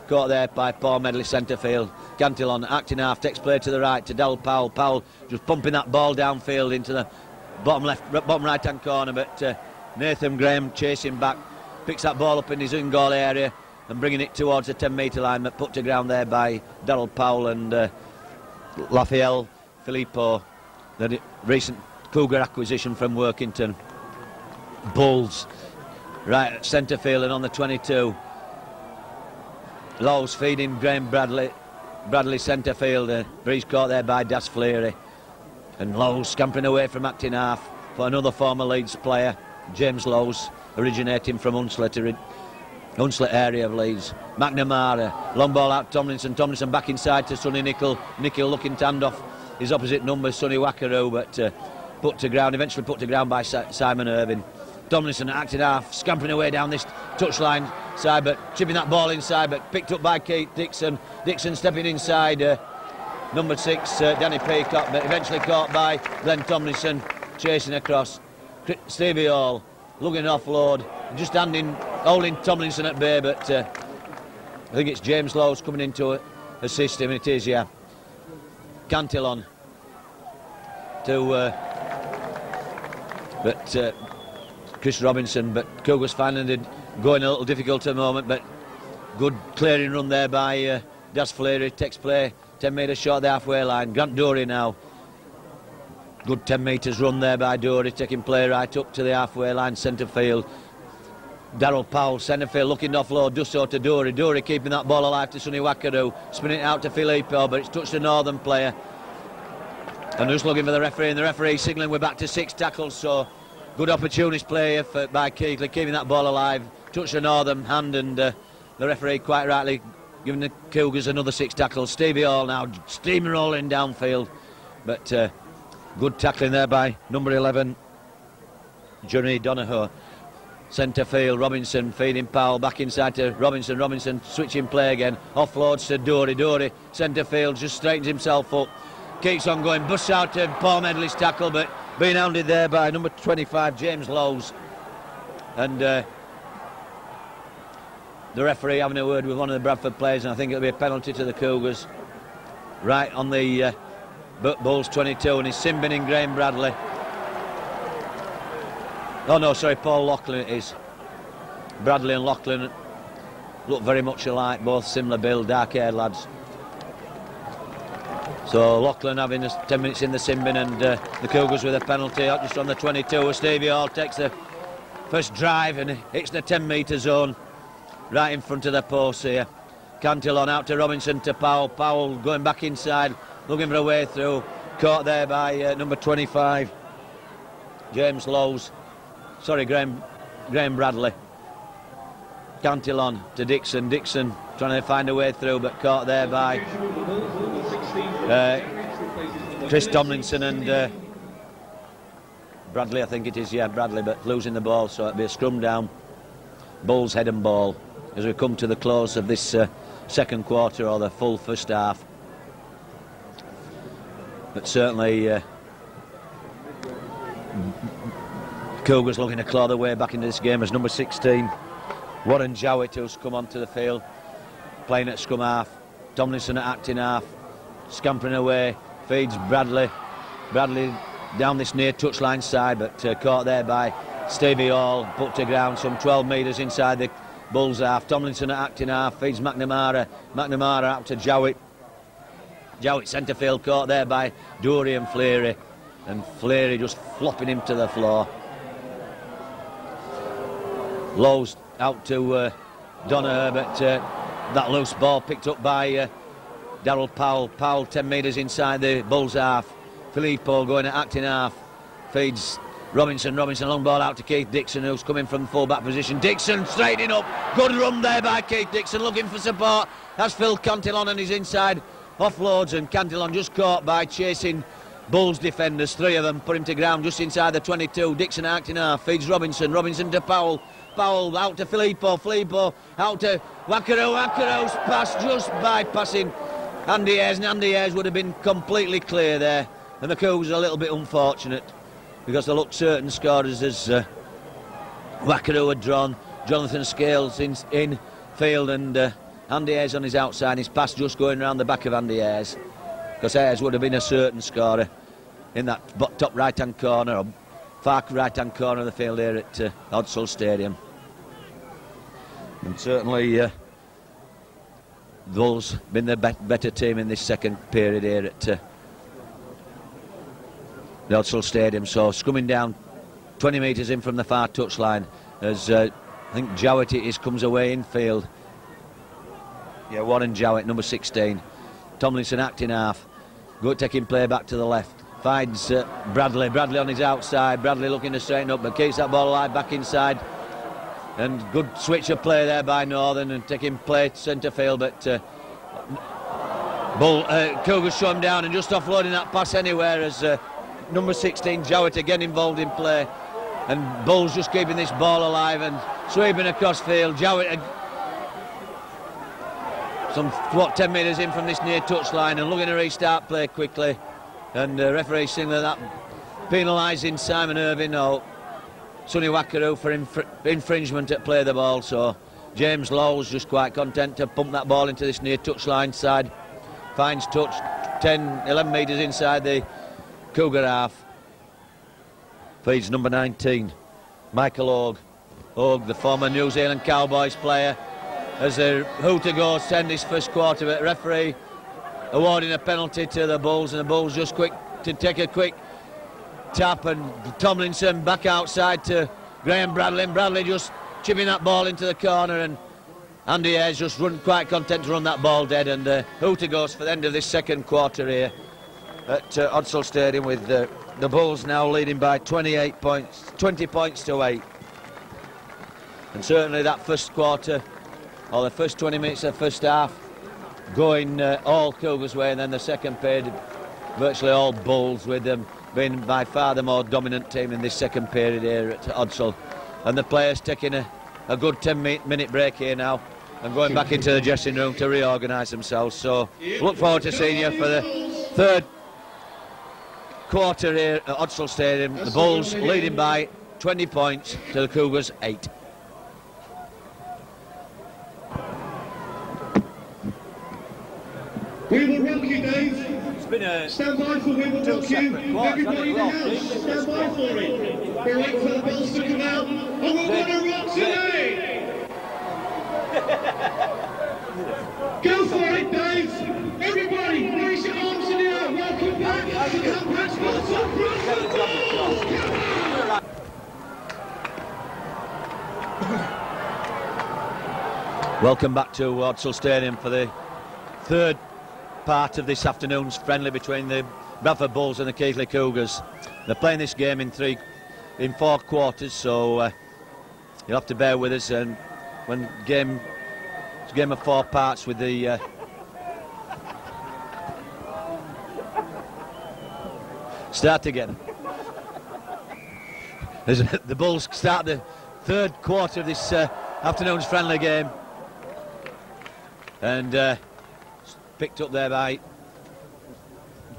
caught there by Paul Medley centre field. Cantillon acting half, takes play to the right to Darryl Powell. Powell just pumping that ball downfield into the bottom right hand corner, but Nathan Graham chasing back, picks that ball up in his own goal area and bringing it towards the 10 metre line, but put to ground there by Darryl Powell and Raphael Filippo, the recent Cougar acquisition from Workington. Bulls right at centre field, and on the 22 Lowe's feeding Graham Bradley centre fielder, but he's caught there by Das Fleary, and Lowe's scampering away from acting half for another former Leeds player, James Lowe's, originating from Hunslet area of Leeds. McNamara, long ball out to Tomlinson back inside to Sonny Nicol. Nicol looking to hand off his opposite number, Sonny Wackaroo, but eventually put to ground by Simon Irving. Tomlinson acting half, scampering away down this touchline side, but chipping that ball inside, but picked up by Keith Dixon. Dixon stepping inside, number 6, Danny Peacock, but eventually caught by Glenn Tomlinson, chasing across. Stevie Hall looking offload, just holding Tomlinson at bay, but I think it's James Lowe's coming in to assist him, it is, yeah. Cantillon to Chris Robinson, but Cougars finding it going a little difficult at the moment, but good clearing run there by Das Fleary, takes play 10 metres short of the halfway line. Grant Dory now Good 10 metres run there by Dory, taking play right up to the halfway line, centre field. Darryl Powell, centre field, looking to offload, just so to Dory. Dory keeping that ball alive to Sonny Wackaroo, spinning it out to Filippo, but it's touched the Northern player. And just looking for the referee, and the referee signalling we're back to 6 tackles, so good opportunist play by Keighley, keeping that ball alive. Touched the Northern hand, and the referee quite rightly giving the Cougars another 6 tackles. Stevie Hall now steamrolling downfield, but good tackling there by number 11, Johnny Donohoe. Centre field, Robinson feeding Powell, back inside to Robinson. Robinson switching play again, offloads to Dory. Dory, centre field, just straightens himself up, keeps on going, busts out to Paul Medley's tackle, but being hounded there by number 25, James Lowes. And the referee having a word with one of the Bradford players, and I think it'll be a penalty to the Cougars. Right on the Bulls 22, and he's sin binning Graham Bradley. Oh no, sorry, Paul Loughlin it is. Bradley and Loughlin look very much alike, both similar build, dark-haired lads. So Loughlin having 10 minutes in the sin bin, and the Cougars with a penalty just on the 22. Stevie Hall takes the first drive and hits the 10-metre zone right in front of the post here. Cantillon out to Robinson to Powell. Powell going back inside, looking for a way through. Caught there by number 25, James Lowes. Sorry, Graham Bradley. Cantillon to Dixon. Dixon trying to find a way through, but caught there by Chris Tomlinson and Bradley, I think it is, yeah, Bradley, but losing the ball, so it'll be a scrum down. Bulls head and ball as we come to the close of this second quarter, or the full first half. But certainly Cougars looking to claw their way back into this game as number 16, Warren Jowett, who's come onto the field, playing at scrum half. Tomlinson at acting half, scampering away, feeds Bradley. Bradley down this near touchline side, but caught there by Stevie Hall, put to ground some 12 metres inside the Bulls half. Tomlinson at acting half, feeds McNamara. McNamara out to Jowett. Jowett centre field, caught there by Dory and Fleary, and Fleary just flopping him to the floor. Lowes out to Donohoe, but that loose ball picked up by Darryl Powell. Powell 10 metres inside the Bulls half. Filippo going at acting half, feeds Robinson. Robinson long ball out to Keith Dixon, who's coming from full back position. Dixon straightening up, good run there by Keith Dixon, looking for support. That's Phil Cantillon on his inside, offloads, and Cantillon just caught by chasing Bulls defenders, 3 of them, put him to ground just inside the 22. Dixon acting half, feeds Robinson. Robinson to Powell. Powell out to Filippo. Filippo out to Wackaroo. Wackaroo's pass just bypassing Andy Ayres, and Andy Ayres would have been completely clear there. And the Cougars are a little bit unfortunate because they looked certain scorers as Wackaroo had drawn Jonathan Scales in field, and Andy Ayres on his outside. His pass just going around the back of Andy Ayres, because Ayres would have been a certain scorer in that top right-hand corner, or far right-hand corner of the field here at Odsall Stadium. And certainly Bulls been the better team in this second period here at the Odsall Stadium. So scrumming down 20 metres in from the far touchline as I think Jowett comes away infield. Yeah, Warren Jowett, number 16. Tomlinson acting half. Good taking play back to the left. Finds Bradley. Bradley on his outside. Bradley looking to straighten up, but keeps that ball alive back inside. And good switch of play there by Northern, and taking play centre field, but Cougars show him down and just offloading that pass anywhere as number 16 Jowett again involved in play, and Bulls just keeping this ball alive and sweeping across field. Jowett some 10 metres in from this near touchline and looking to restart play quickly, and referee signaling that penalising Simon Irving or Sonny Wackaroo for infringement at play the ball. So James Lowes just quite content to pump that ball into this near touchline side. Finds touch 11 metres inside the Cougar half. Feeds number 19 Michael Ogg. Ogg, the former New Zealand Cowboys player, as the hooter goes to end this first quarter, but referee awarding a penalty to the Bulls, and the Bulls just quick to take a quick tap, and Tomlinson back outside to Graham Bradley. Bradley just chipping that ball into the corner, and Andy Ayres just quite content to run that ball dead. And hooter goes for the end of this second quarter here at Odsal Stadium, with the Bulls now leading by 20 points to 8. And certainly that first quarter, or the first 20 minutes of the first half, going all Cougars' way, and then the second period virtually all Bulls, with them being by far the more dominant team in this second period here at Odsal. And the players taking a good 10-minute break here now and going back into the dressing room to reorganise themselves. So look forward to seeing you for the third quarter here at Odsal Stadium. The Bulls leading by 20 points to the Cougars 8. We will rock you, Dave. It's been a Stand by for We Will Rock You. Everybody in the house, stand by for it. We're waiting for the bells to come out, and we're going to rock today. Go for it, Dave. Everybody, raise your arms in the air. Welcome back to Compact Sports of Braford. Come on. Welcome back to Odsal Stadium for the third part of this afternoon's friendly between the Braford Bulls and the Keighley Cougars. They're playing this game in 4 quarters, so you'll have to bear with us. And when it's a game of 4 parts with the start again. As the Bulls start the third quarter of this afternoon's friendly game, and picked up there by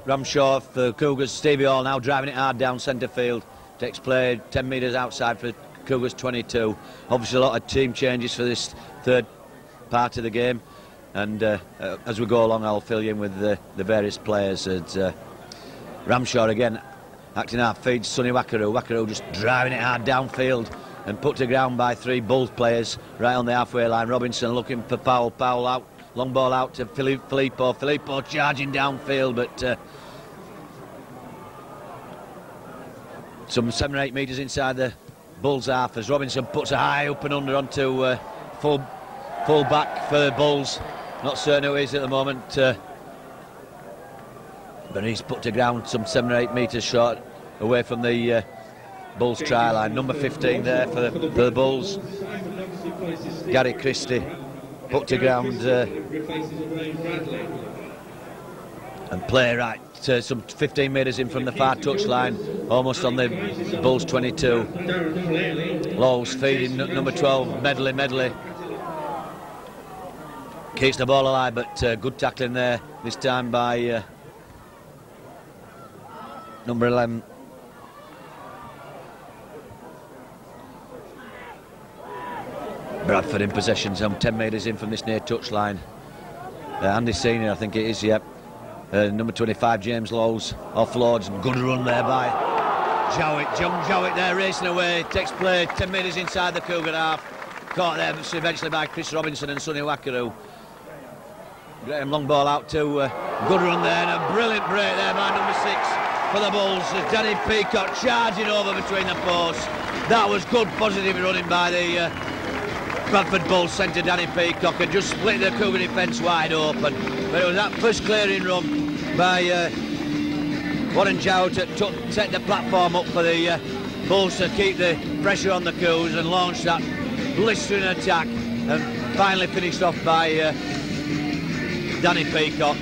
Ramshaw for the Cougars. Stevie Hall now driving it hard down centre field. Takes play 10 metres outside for Cougars 22. Obviously a lot of team changes for this third part of the game, and as we go along I'll fill you in with the various players. Ramshaw again acting half feeds Sonny Wackaroo. Wackaroo just driving it hard downfield and put to ground by 3 Bulls players right on the halfway line. Robinson looking for Powell. Powell out. Long ball out to Filippo. Filippo charging downfield, but some 7 or 8 metres inside the Bulls half, as Robinson puts a high up and under onto full back for the Bulls. Not certain who he is at the moment, but he's put to ground some 7 or 8 metres short away from the Bulls try line. Number 15 there for the Bulls, Gary Christie, put to ground and play right some 15 metres in from the far touchline, almost on the Bulls 22. Lowe's feeding number 12, Medley. Keeps the ball alive, but good tackling there this time by number 11. Bradford in possession, some 10 metres in from this near touchline. Andy Senior, I think it is, yep. Number 25, James Lowe's, offloads. Good run there by Jowett. Jowett there racing away. Takes play 10 metres inside the Cougar half. Caught there eventually by Chris Robinson and Sonny Wackaroo. Graham long ball out to good run there, and a brilliant break there by number 6 for the Bulls. Danny Peacock charging over between the posts. That was good positive running by the Bradford Bulls centre. Danny Peacock had just split the Cougar defence wide open, but it was that first clearing run by Warren Jowett that set the platform up for the Bulls to keep the pressure on the Cougars and launch that blistering attack, and finally finished off by Danny Peacock.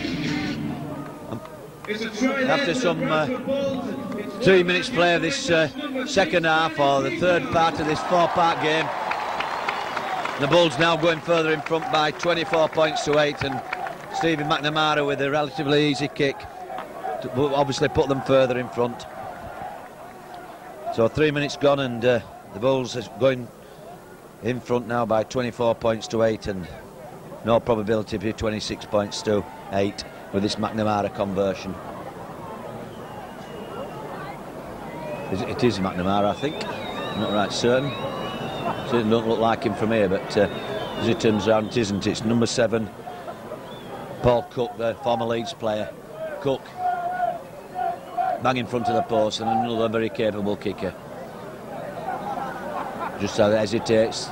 After some 3 minutes play of this second half, or the third part of this 4-part game, the Bulls now going further in front by 24 points to 8, and Stephen McNamara with a relatively easy kick to obviously put them further in front. So 3 minutes gone, and the Bulls is going in front now by 24 points to 8, and no probability of 26 points to 8 with this McNamara conversion. It is McNamara, I think. I'm not right certain. Certainly don't look like him from here, but as it turns out, it isn't. It's number 7, Paul Cook, the former Leeds player. Cook bang in front of the post, and another very capable kicker. Just hesitates,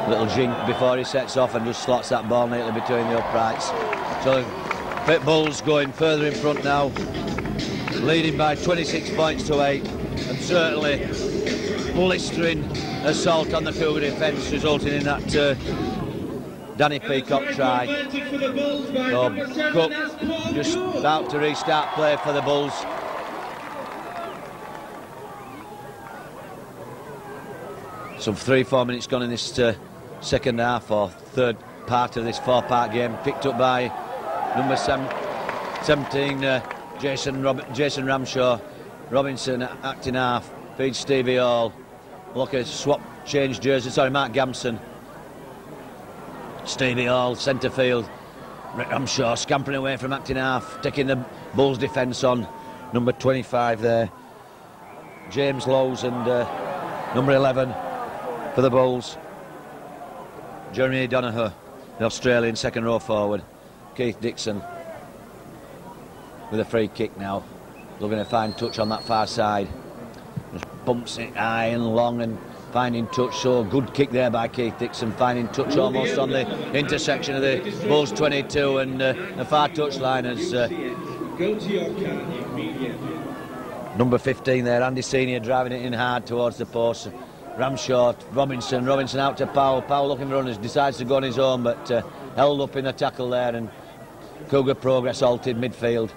little jink before he sets off, and just slots that ball neatly between the uprights. So Pit Bulls going further in front now, leading by 26 points to 8, and certainly blistering assault on the Cougar defence, resulting in that Danny Peacock try. So Cook just about to restart play for the Bulls. Some 3-4 minutes gone in this second half, or third part of this 4-part game, picked up by number 17, Jason Ramshaw. Robinson acting half, feeds Stevie Hall. Look at swap change jersey, sorry, Mark Gamson. Stevie Hall, centre field. Ramshaw scampering away from acting half, taking the Bulls defence on. Number 25 there. James Lowes, and number 11 for the Bulls, Jeremy Donoghue, the Australian second row forward. Keith Dixon with a free kick now, looking to find touch on that far side. Just bumps it high and long and finding touch. So good kick there by Keith Dixon, finding touch almost on the intersection of the Bulls 22 and the far touch line as number 15 there, Andy Senior, driving it in hard towards the post. Ramshaw, Robinson out to Powell. Powell looking for runners, decides to go on his own, but held up in the tackle there, and Cougar progress halted midfield.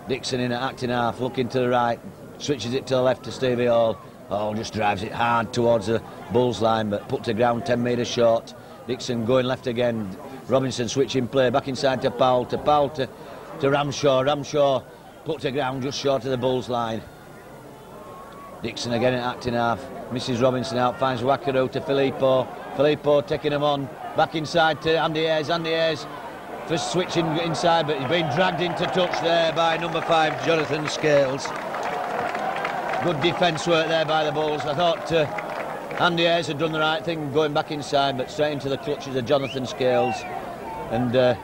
Dixon in at acting half, looking to the right, switches it to the left to Stevie Hall. Hall just drives it hard towards the Bulls line, but put to ground 10 metres short. Dixon going left again. Robinson switching play back inside to Powell to Ramshaw. Ramshaw put to ground just short of the Bulls line. Dixon again at acting half, misses Robinson out, finds Wackaroo to Filippo taking him on, back inside to Andy Ayres for switching inside, but he's been dragged into touch there by number 5 Jonathan Scales. Good defence work there by the Bulls. I thought Andy Ayres had done the right thing going back inside, but straight into the clutches of Jonathan Scales, and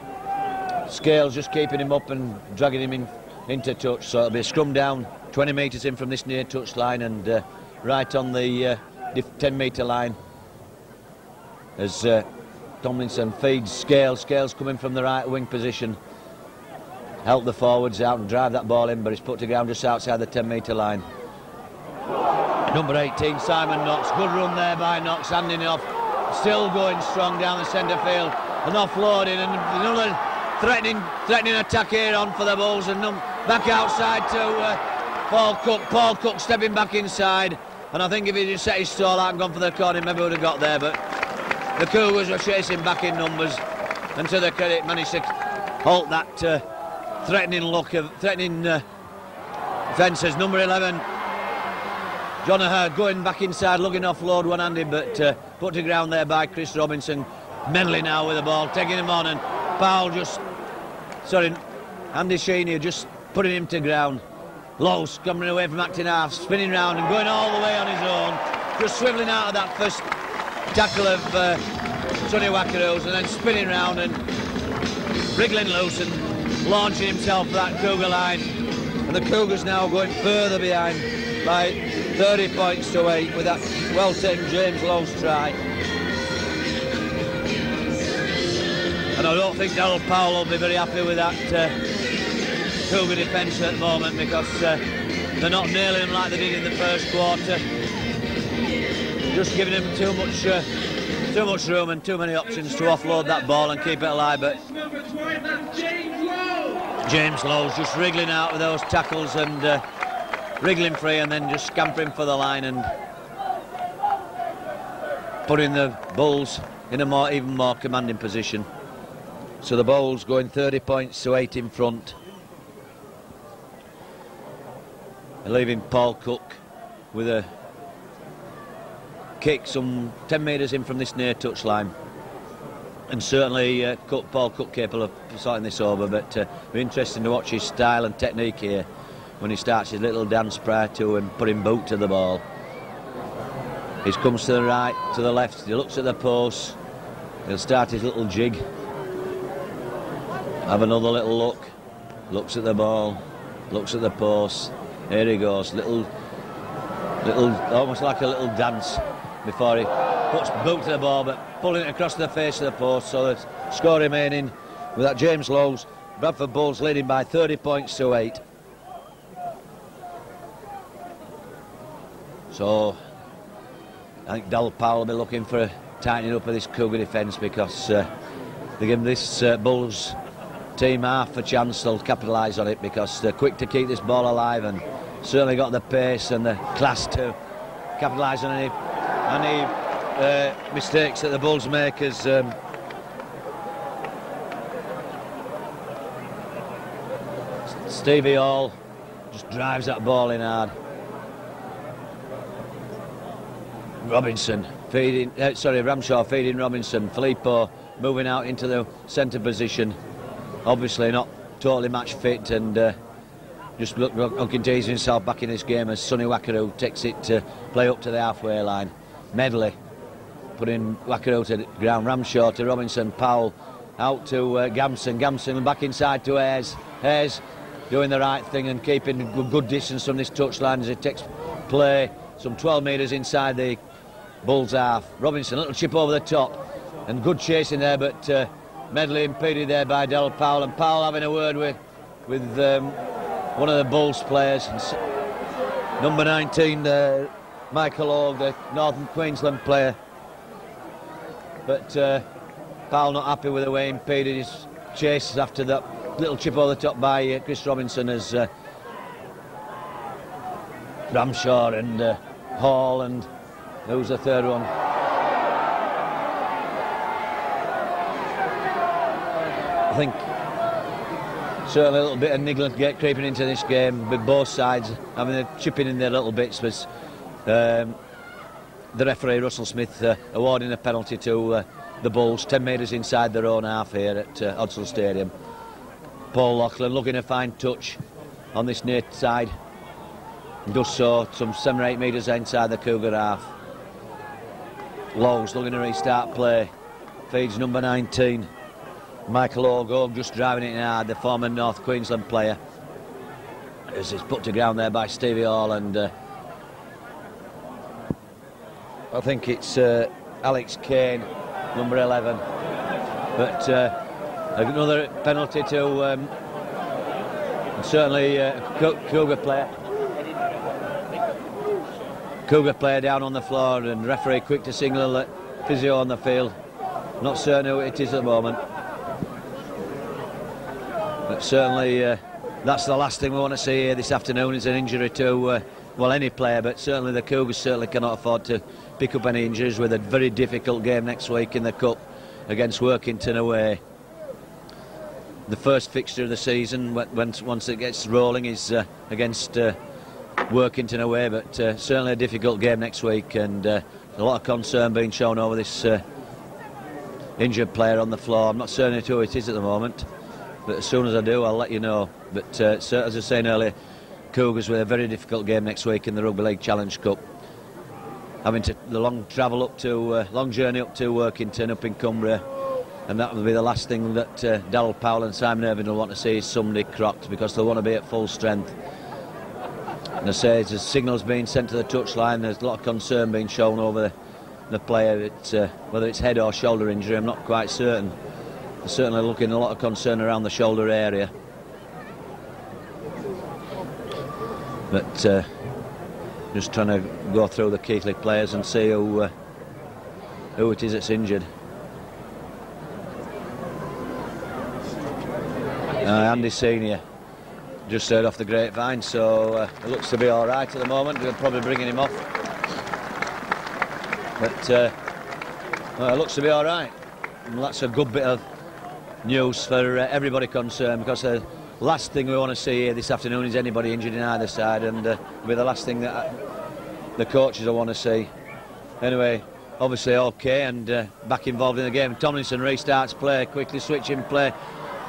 Scales just keeping him up and dragging him into touch. So it'll be a scrum down 20 metres in from this near touch line, and right on the 10 metre line as Tomlinson feeds Scales. Scales coming from the right wing position, help the forwards out and drive that ball in, but it's put to ground just outside the 10 metre line. Number 18 Simon Knox, good run there by Knox, handing it off, still going strong down the centre field and offloading, and another threatening attack here on for the Bulls, and back outside to Paul Cook stepping back inside, and I think if he just set his stall out and gone for the corner, maybe would have got there, but the Cougars were chasing back in numbers, and to their credit managed to halt that threatening look of fences. Number 11 Donoghue going back inside, looking offload one-handed, but put to ground there by Chris Robinson, meddling now with the ball, taking him on, and Powell Andy Sheeny just putting him to ground. Lowes coming away from acting half, spinning round and going all the way on his own, just swivelling out of that first tackle of Sonny Wackaroos, and then spinning round and wriggling loose and launching himself for that Cougar line. And the Cougars now going further behind by 30 points to 8 with that well-taken James Lowes try. And I don't think Darryl Powell will be very happy with that Cougar defence at the moment, because they're not nailing him like they did in the first quarter. Just giving him too much room and too many options to offload that ball and keep it alive. But James Lowes just wriggling out with those tackles and wriggling free, and then just scampering for the line and putting the Bulls in a even more commanding position. So the Bulls going 30 points to 8 in front, leaving Paul Cook with a kick some 10 metres in from this near touch line, and certainly Paul Cook capable of sorting this over, but it'll be interesting to watch his style and technique here when he starts his little dance prior to and putting boot to the ball. He comes to the right, to the left, he looks at the post, he'll start his little jig, have another little look, looks at the ball, looks at the post, Here he goes, little, almost like a little dance before he puts boot to the ball, but pulling it across the face of the post. So the score remaining with that James Lowe's. Bradford Bulls leading by 30 points to 8. So I think Dal Powell will be looking for a tightening up of this Cougar defence, because they give this Bulls team half a chance. They'll capitalise on it because they're quick to keep this ball alive, and certainly got the pace and the class to capitalise on any mistakes that the Bulls make. As Stevie Hall just drives that ball in hard. Ramshaw feeding Robinson. Filippo moving out into the centre position. Obviously not totally match fit, and just looking to ease himself back in this game as Sonny Wackaroo takes it to play up to the halfway line. Medley putting Wackaroo to the ground. Ramshaw to Robinson. Powell out to Gamson. Gamson back inside to Ayres. Ayres doing the right thing and keeping a good distance from this touchline as he takes play some 12 metres inside the Bulls half. Robinson, a little chip over the top and good chasing there, but Medley impeded there by Del Powell, and Powell having a word with one of the Bulls players. Number 19, Michael Hogg, the Northern Queensland player. But Powell not happy with the way he impeded his chase after that little chip over the top by Chris Robinson, as Ramshaw and Hall, and who's the third one? I think certainly a little bit of niggling creeping into this game with both sides, having a chipping in their little bits, was the referee Russell Smith awarding a penalty to the Bulls 10 metres inside their own half here at Hodsall Stadium. Paul Loughlin looking to find touch on this near side, and does so some 7 or 8 metres inside the Cougar half. Lowe's looking to restart play, feeds number 19 Michael Hogg, just driving it in hard, the former North Queensland player, as it's put to ground there by Stevie Hall, and I think it's Alex Kane, number 11, but another penalty to certainly Cougar player down on the floor, and referee quick to signal that physio on the field. Not certain who it is at the moment, but certainly that's the last thing we want to see here this afternoon, is an injury to well, any player, but certainly the Cougars certainly cannot afford to pick up any injuries, with a very difficult game next week in the Cup against Workington away. The first fixture of the season, once it gets rolling, is against Workington away, but certainly a difficult game next week, and a lot of concern being shown over this injured player on the floor. I'm not certain who it is at the moment, but as soon as I do, I'll let you know. But as I was saying earlier, Cougars with a very difficult game next week in the Rugby League Challenge Cup, having the long journey up to Workington up in Cumbria, and that will be the last thing that Darryl Powell and Simon Irving will want to see, is somebody crocked, because they'll want to be at full strength. And I say, as signals being sent to the touchline, there's a lot of concern being shown over the player. Whether it's head or shoulder injury, I'm not quite certain. They're certainly looking a lot of concern around the shoulder area. But just trying to go through the Keighley players and see who it is that's injured. Andy Senior just heard off the grapevine, so it looks to be all right at the moment. We're probably bringing him off, but it looks to be all right, and that's a good bit of news for everybody concerned, because the last thing we want to see here this afternoon is anybody injured in either side, and it'll be the last thing that the coaches will want to see. Anyway, obviously okay, and back involved in the game. Tomlinson restarts play, quickly switching play. A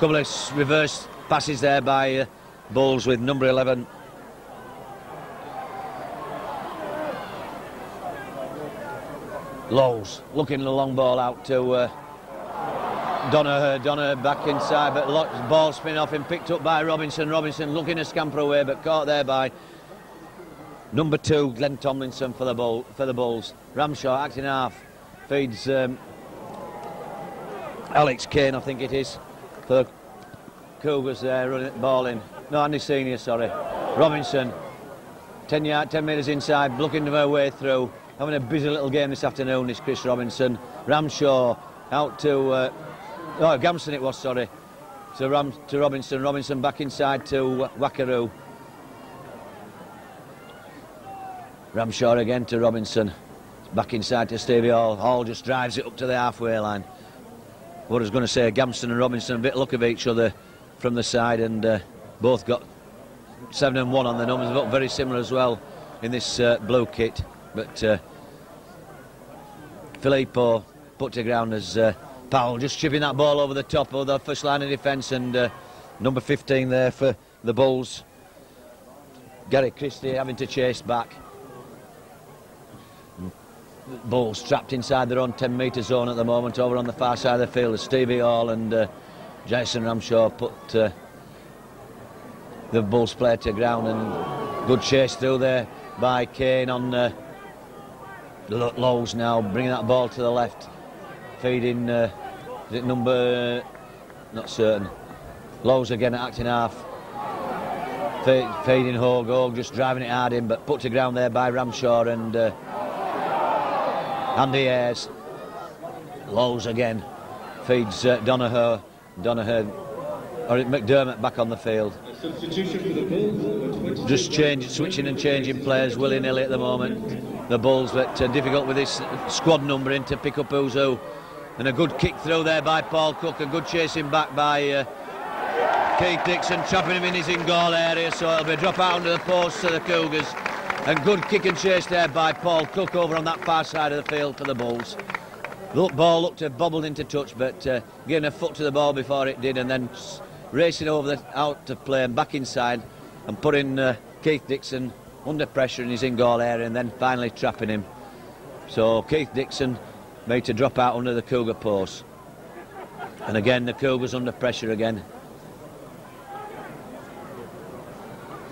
couple of reverse passes there by Bulls with number 11. Lowe's looking the long ball out to Donna back inside, but ball spin off him, picked up by Robinson. Robinson looking to scamper away, but caught there by Number 2, Glenn Tomlinson for the Bulls. Ramshaw acting half feeds Alex Kane, I think it is, for the Cougars there, running the ball in. No, Andy Senior, sorry. Robinson, 10 metres inside, looking her way through. Having a busy little game this afternoon is Chris Robinson. Ramshaw out to Gamson it was, sorry. To Robinson. Robinson back inside to Wackaroo. Ramshaw again to Robinson. Back inside to Stevie Hall. Hall just drives it up to the halfway line. What I was going to say, Gamson and Robinson, a bit luck of each other from the side, and both got 7 and 1 on the numbers. They look very similar as well in this blue kit. But Filippo put to ground as Powell just chipping that ball over the top of the first line of defence, and number 15 there for the Bulls. Gary Christie having to chase back. Bulls trapped inside their own 10-metre zone at the moment over on the far side of the field as Stevie Hall and Jason Ramshaw put the Bulls player to ground, and good chase through there by Kane on Lowe's now, bringing that ball to the left, feeding is it number not certain, Lowe's again acting half, feeding Hogue just driving it hard in, but put to ground there by Ramshaw and Andy Ayres. Lowe's again feeds Donoghue, or McDermott back on the field. Substitution for the Bulls. Just switching and changing players willy-nilly at the moment. The Bulls, but difficult with this squad number in to pick up who's who. And a good kick through there by Paul Cook, a good chasing back by Keith Dixon, trapping him in his in-goal area, so it'll be a drop out under the post to the Cougars. And good kick and chase there by Paul Cook over on that far side of the field for the Bulls. The ball looked to have bobbled into touch, but giving a foot to the ball before it did, and then racing out to play and back inside and putting Keith Dixon under pressure in his in-goal area, and then finally trapping him. So Keith Dixon made to drop out under the Cougar post. And again, the Cougars under pressure again.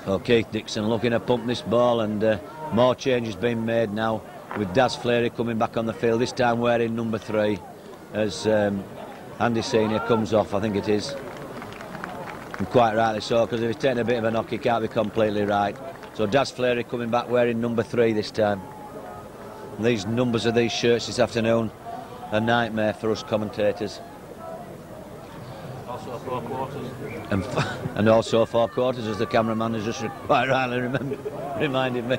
So Keith Dixon looking to pump this ball, and more changes being made now with Daz Fleary coming back on the field, this time wearing number 3 as Andy Senior comes off, I think it is. And quite rightly so, because if he's taking a bit of a knock he can't be completely right. So Daz Fleary coming back wearing number 3 this time. And these numbers of these shirts this afternoon, a nightmare for us commentators. Also 4 quarters. And also 4 quarters, as the cameraman has just quite rightly reminded me.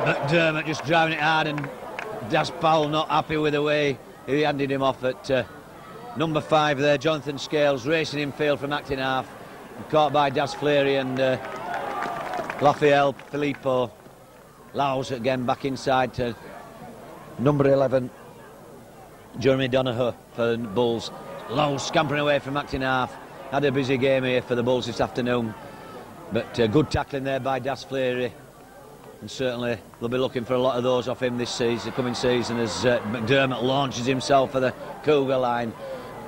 McDermott just driving it hard, and Daz Powell not happy with the way he handed him off at number 5 there, Jonathan Scales, racing in field from acting half, caught by Daz Fleary and Raphael Filippo. Lowes again back inside to number 11, Jeremy Donoghue for the Bulls. Lowes scampering away from acting half. Had a busy game here for the Bulls this afternoon, but good tackling there by Daz Fleary, and certainly they'll be looking for a lot of those off him this season, coming season, as McDermott launches himself for the Cougar line,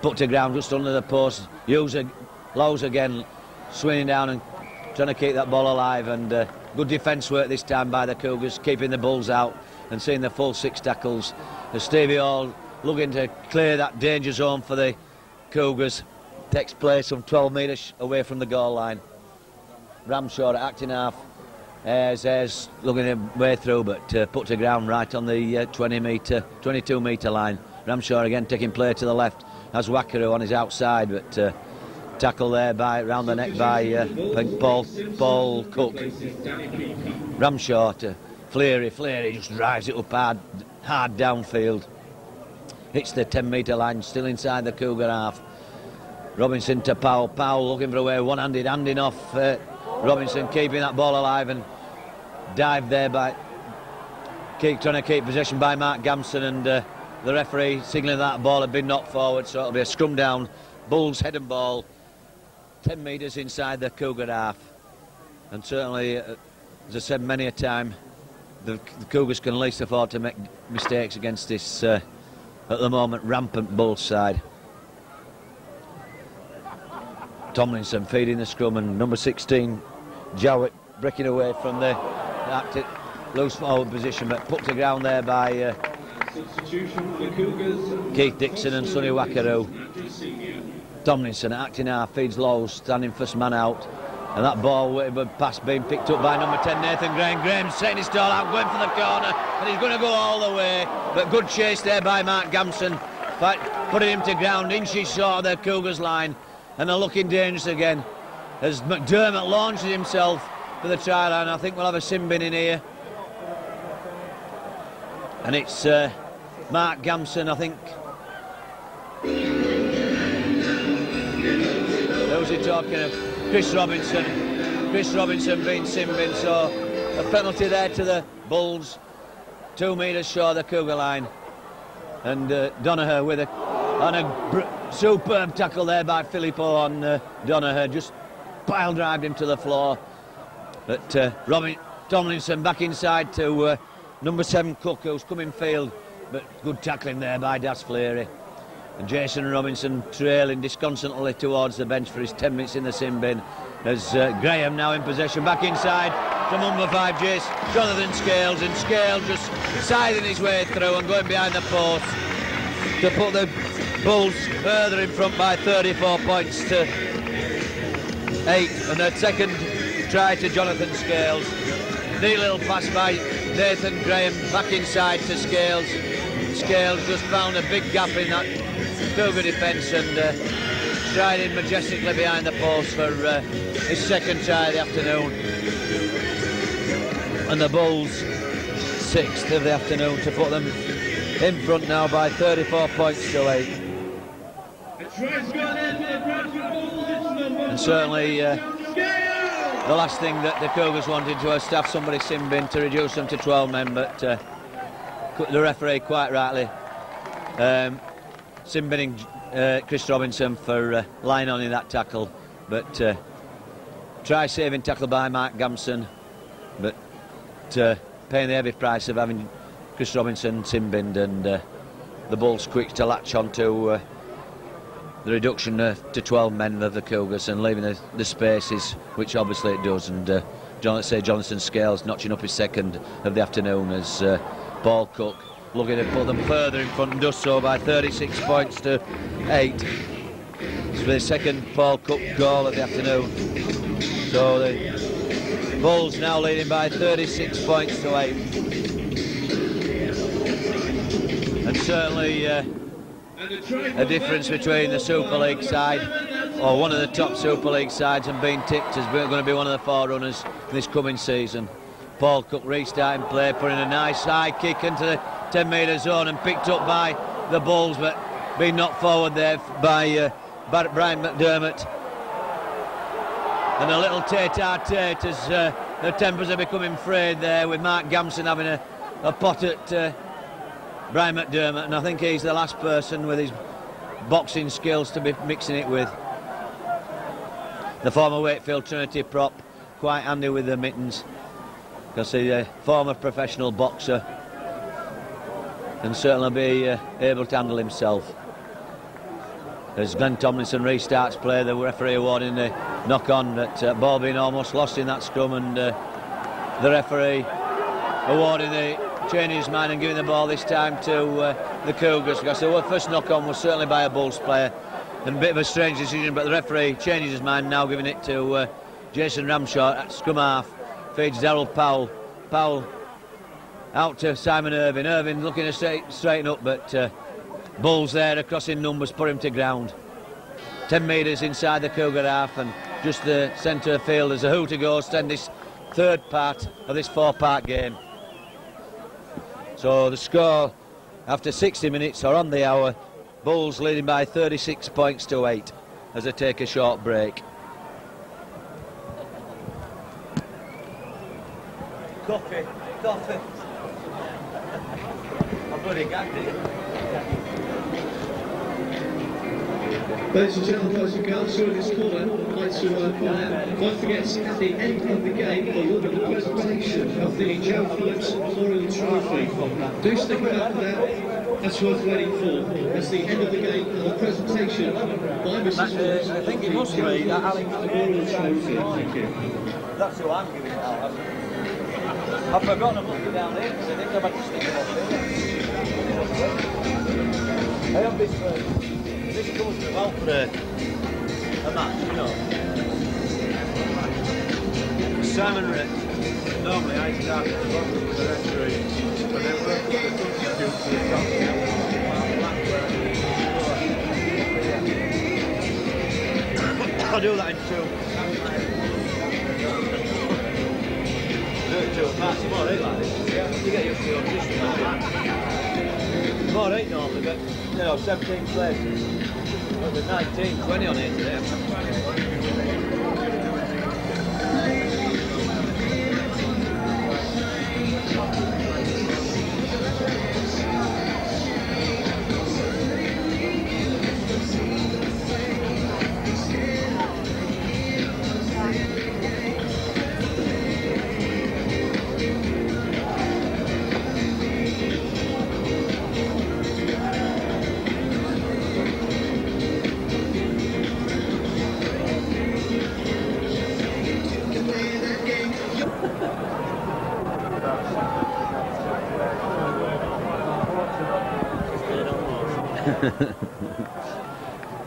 put to ground just under the post. Lowes again swinging down and trying to keep that ball alive, and good defence work this time by the Cougars, keeping the Bulls out and seeing the full 6 tackles as Stevie Hall looking to clear that danger zone for the Cougars. Takes place some 12 metres away from the goal line. Ramshaw at acting half. Ayres looking a way through, but put to ground right on the 22 metre line. Ramshaw again taking play to the left, has Wackaroo on his outside, but tackle there round the neck by Paul Cook. Ramshaw to Fleary. Fleary just drives it up hard downfield. Hits the 10 metre line, still inside the Cougar half. Robinson to Powell. Powell looking for a way, one-handed handing off. Robinson keeping that ball alive, and dive there by trying to keep possession by Mark Gamson, and the referee signalling that ball had been knocked forward, so it'll be a scrum down. Bulls head and ball 10 metres inside the Cougar half, and certainly as I said many a time, the Cougars can least afford to make mistakes against this at the moment rampant Bulls side. Tomlinson feeding the scrum, and number 16 Jowett breaking away from the active loose forward position, but put to ground there by Keith Dixon and Sonny Wackaroo. Tomlinson acting half, feeds low, standing first man out, and that ball pass being picked up by number 10 Nathan Graham. Graham setting his stall out, going for the corner, and he's going to go all the way, but good chase there by Mark Gamson, putting him to ground, inches short of the Cougars line, and they're looking dangerous again as McDermott launches himself for the try line. I think we'll have a sin bin in here, and it's Mark Gamson, I think. Who's he talking of? Chris Robinson being sin bin, so a penalty there to the Bulls, 2 metres short of the Cougar line, and Donoghue with a superb tackle there by Filippo on Donoghue, just pile drived him to the floor. But Tomlinson back inside to number 7 Cook, who's come in field, but good tackling there by Das Fleary. And Jason Robinson trailing disconsolately towards the bench for his 10 minutes in the sin bin, as Graham now in possession, back inside to number 5 Jonathan Scales, and Scales just scything his way through and going behind the post to put the Bulls further in front by 34 points to 8, and a second try to Jonathan Scales. Neat little pass by Nathan Graham back inside to Scales. Scales just found a big gap in that Cougar defence and striding majestically behind the post for his second try of the afternoon. And the Bulls 6th of the afternoon to put them in front now by 34 points to 8. And certainly the last thing that the Cougars wanted to staff somebody sin bin to reduce them to 12 men, but the referee quite rightly sin binning Chris Robinson for lying on in that tackle, but try saving tackle by Mark Gamson, but paying the heavy price of having Chris Robinson sin binned, and the Bulls quick to latch on to the reduction to 12 men of the Cougars and leaving the spaces, which obviously it does, and Jonathan Scales notching up his second of the afternoon as Paul Cook looking to put them further in front, and does so by 36 points to 8. It's the second Paul Cook goal of the afternoon, so the Bulls now leading by 36 points to 8. And certainly a difference between the Super League side, or one of the top Super League sides, and being tipped as going to be one of the forerunners this coming season. Paul Cook restarting play, putting a nice high kick into the 10-metre zone and picked up by the Bulls, but being knocked forward there by Brian McDermott. And a little tete-a-tete as the tempers are becoming frayed there, with Mark Gamson having a pot at Brian McDermott, and I think he's the last person with his boxing skills to be mixing it with. The former Wakefield Trinity prop, quite handy with the mittens, because he's a former professional boxer and certainly be able to handle himself. As Glenn Tomlinson restarts play, the referee awarding the knock-on, but ball being almost lost in that scrum, and the referee awarding the changing his mind and giving the ball this time to the Cougars, because the first knock-on was certainly by a Bulls player, and a bit of a strange decision, but the referee changes his mind now, giving it to Jason Ramshaw at scrum half. Feeds Darryl Powell. Powell out to Simon Irving. Irving looking to straighten up, but Bulls there across in numbers put him to ground. 10 metres inside the Cougar half, and just the centre of field as a who to go stand this third part of this 4-part game. So the score after 60 minutes or on the hour, Bulls leading by 36 points to 8 as they take a short break. Coffee. I'm bloody gagged it. Ladies and gentlemen, boys and girls, through this corner, I'd like to point out, don't forget, at the end of the game, there will be the presentation of the Joe Phillips Memorial Trophy feet. Do stick around for that. That's worth waiting for. It's the end of the game and the presentation by Mrs. I think it must be that Alex. Thank you. That's who I'm giving it out. I've forgotten to put it down here because I think I've had to stick it up here. I hope this goes well for a match, you know. Simon Rick, normally I start at the bottom with the referee, but then work up the substitute to the top. I'll do that in two. Do it to a match, it's more 8 like this. You get used to your position, don't you? More 8 normally, but you know, 17 places. Well, there's 19, 20 on here today.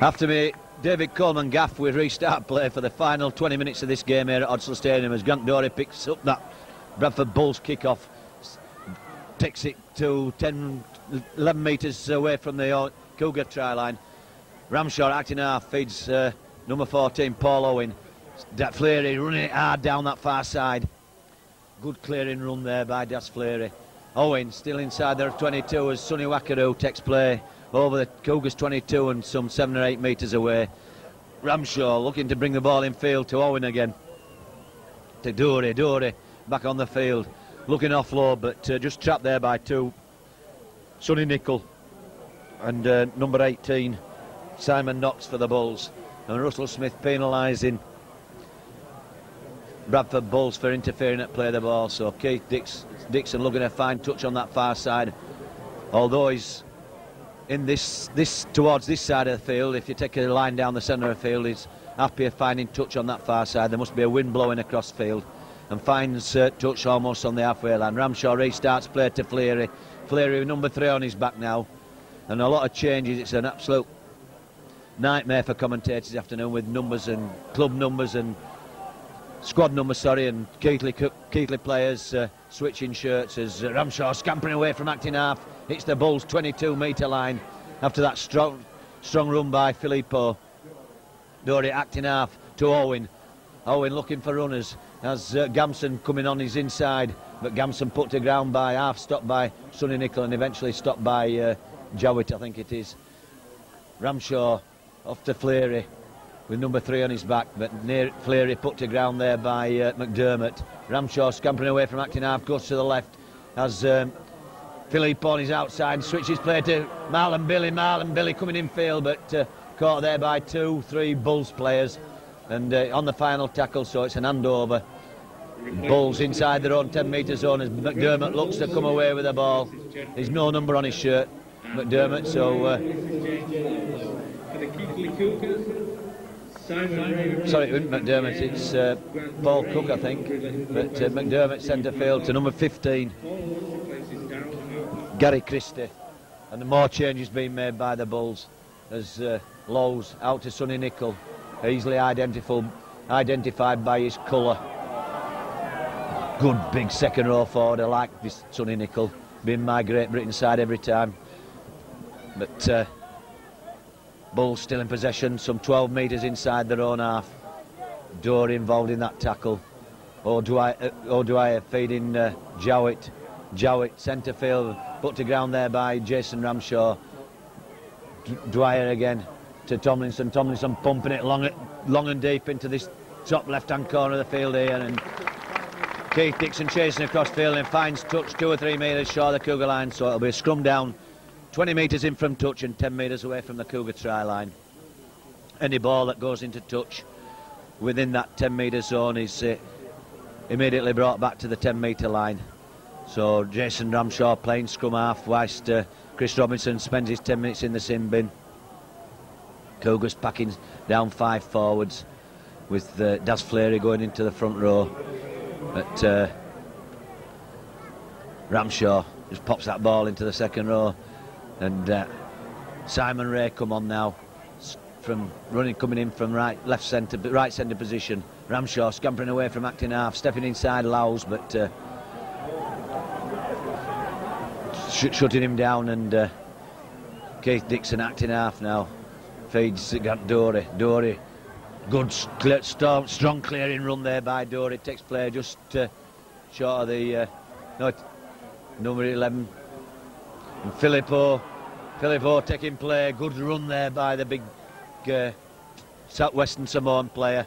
After me, David Coleman gaff, we restart play for the final 20 minutes of this game here at Odsal Stadium as Grant Dory picks up that Braford Bulls kick-off, takes it to 11 metres away from the Cougar try line. Ramshaw acting half, feeds number 14 Paul Owen. Dat Fleary running it hard down that far side. Good clearing run there by Das Fleary. Owen still inside their 22 as Sonny Wackaroo takes play over the Cougars 22 and some 7 or 8 metres away. Ramshaw looking to bring the ball in field to Owen again. To Dory back on the field. Looking offload but just trapped there by 2. Sonny Nicol and number 18 Simon Knox for the Bulls. And Russell Smith penalising Bradford Bulls for interfering at play the ball. So Keith Dixon looking to find touch on that far side. Although he's in this towards this side of the field, if you take a line down the centre of the field, he's happy finding touch on that far side. There must be a wind blowing across field and finds touch almost on the halfway line. Ramshaw restarts play to Fleary. Fleary with number 3 on his back now, and a lot of changes. It's an absolute nightmare for commentators this afternoon with numbers and club numbers and squad numbers, sorry, and Keighley players switching shirts as Ramshaw scampering away from acting half. Hits the Bulls 22 metre line after that strong run by Filippo. Dory acting half to Owen. Owen looking for runners as Gamson coming on his inside, but Gamson put to ground by half stopped by Sonny Nicol and eventually stopped by Jowett, I think it is. Ramshaw off to Fleary with number 3 on his back, but Fleary put to ground there by McDermott. Ramshaw scampering away from acting half, goes to the left as Philippe on his outside, switches play to Marlon Billy coming in field, but caught there by 2-3 Bulls players, and on the final tackle, so it's an handover. Bulls inside their own 10 metre zone as McDermott looks to come away with the ball. There's no number on his shirt, McDermott, so sorry, it wasn't McDermott, it's Paul Cook, I think, but McDermott centre field to number 15 Gary Christie, and the more changes being made by the Bulls as Lowe's out to Sonny Nicol, easily identified by his colour. Good big second row forward. I like this Sonny Nicol, being my Great Britain side every time, but Bulls still in possession, some 12 metres inside their own half. Dory involved in that tackle. O'Dwyer feeding Jowett centre field, put to ground there by Jason Ramshaw. Dwyer again to Tomlinson. Tomlinson pumping it long and deep into this top left-hand corner of the field here, and Keith Dixon chasing across field and finds touch 2 or 3 metres short of the Cougar line, so it'll be a scrum down 20 metres in from touch and 10 metres away from the Cougar try line. Any ball that goes into touch within that 10 metre zone is immediately brought back to the 10 metre line. So Jason Ramshaw playing scrum half whilst Chris Robinson spends his 10 minutes in the sin bin. Cougars packing down 5 forwards with Daz Fleury going into the front row. But Ramshaw just pops that ball into the second row, and Simon Ray come on now from coming in from right centre position. Ramshaw scampering away from acting half, stepping inside Lowes, but shutting him down, and Keith Dixon acting half now feeds Dory. Good strong clearing run there by Dory. Takes play just short of the number 11, and Filippo taking play. Good run there by the big Southwestern Samoan player.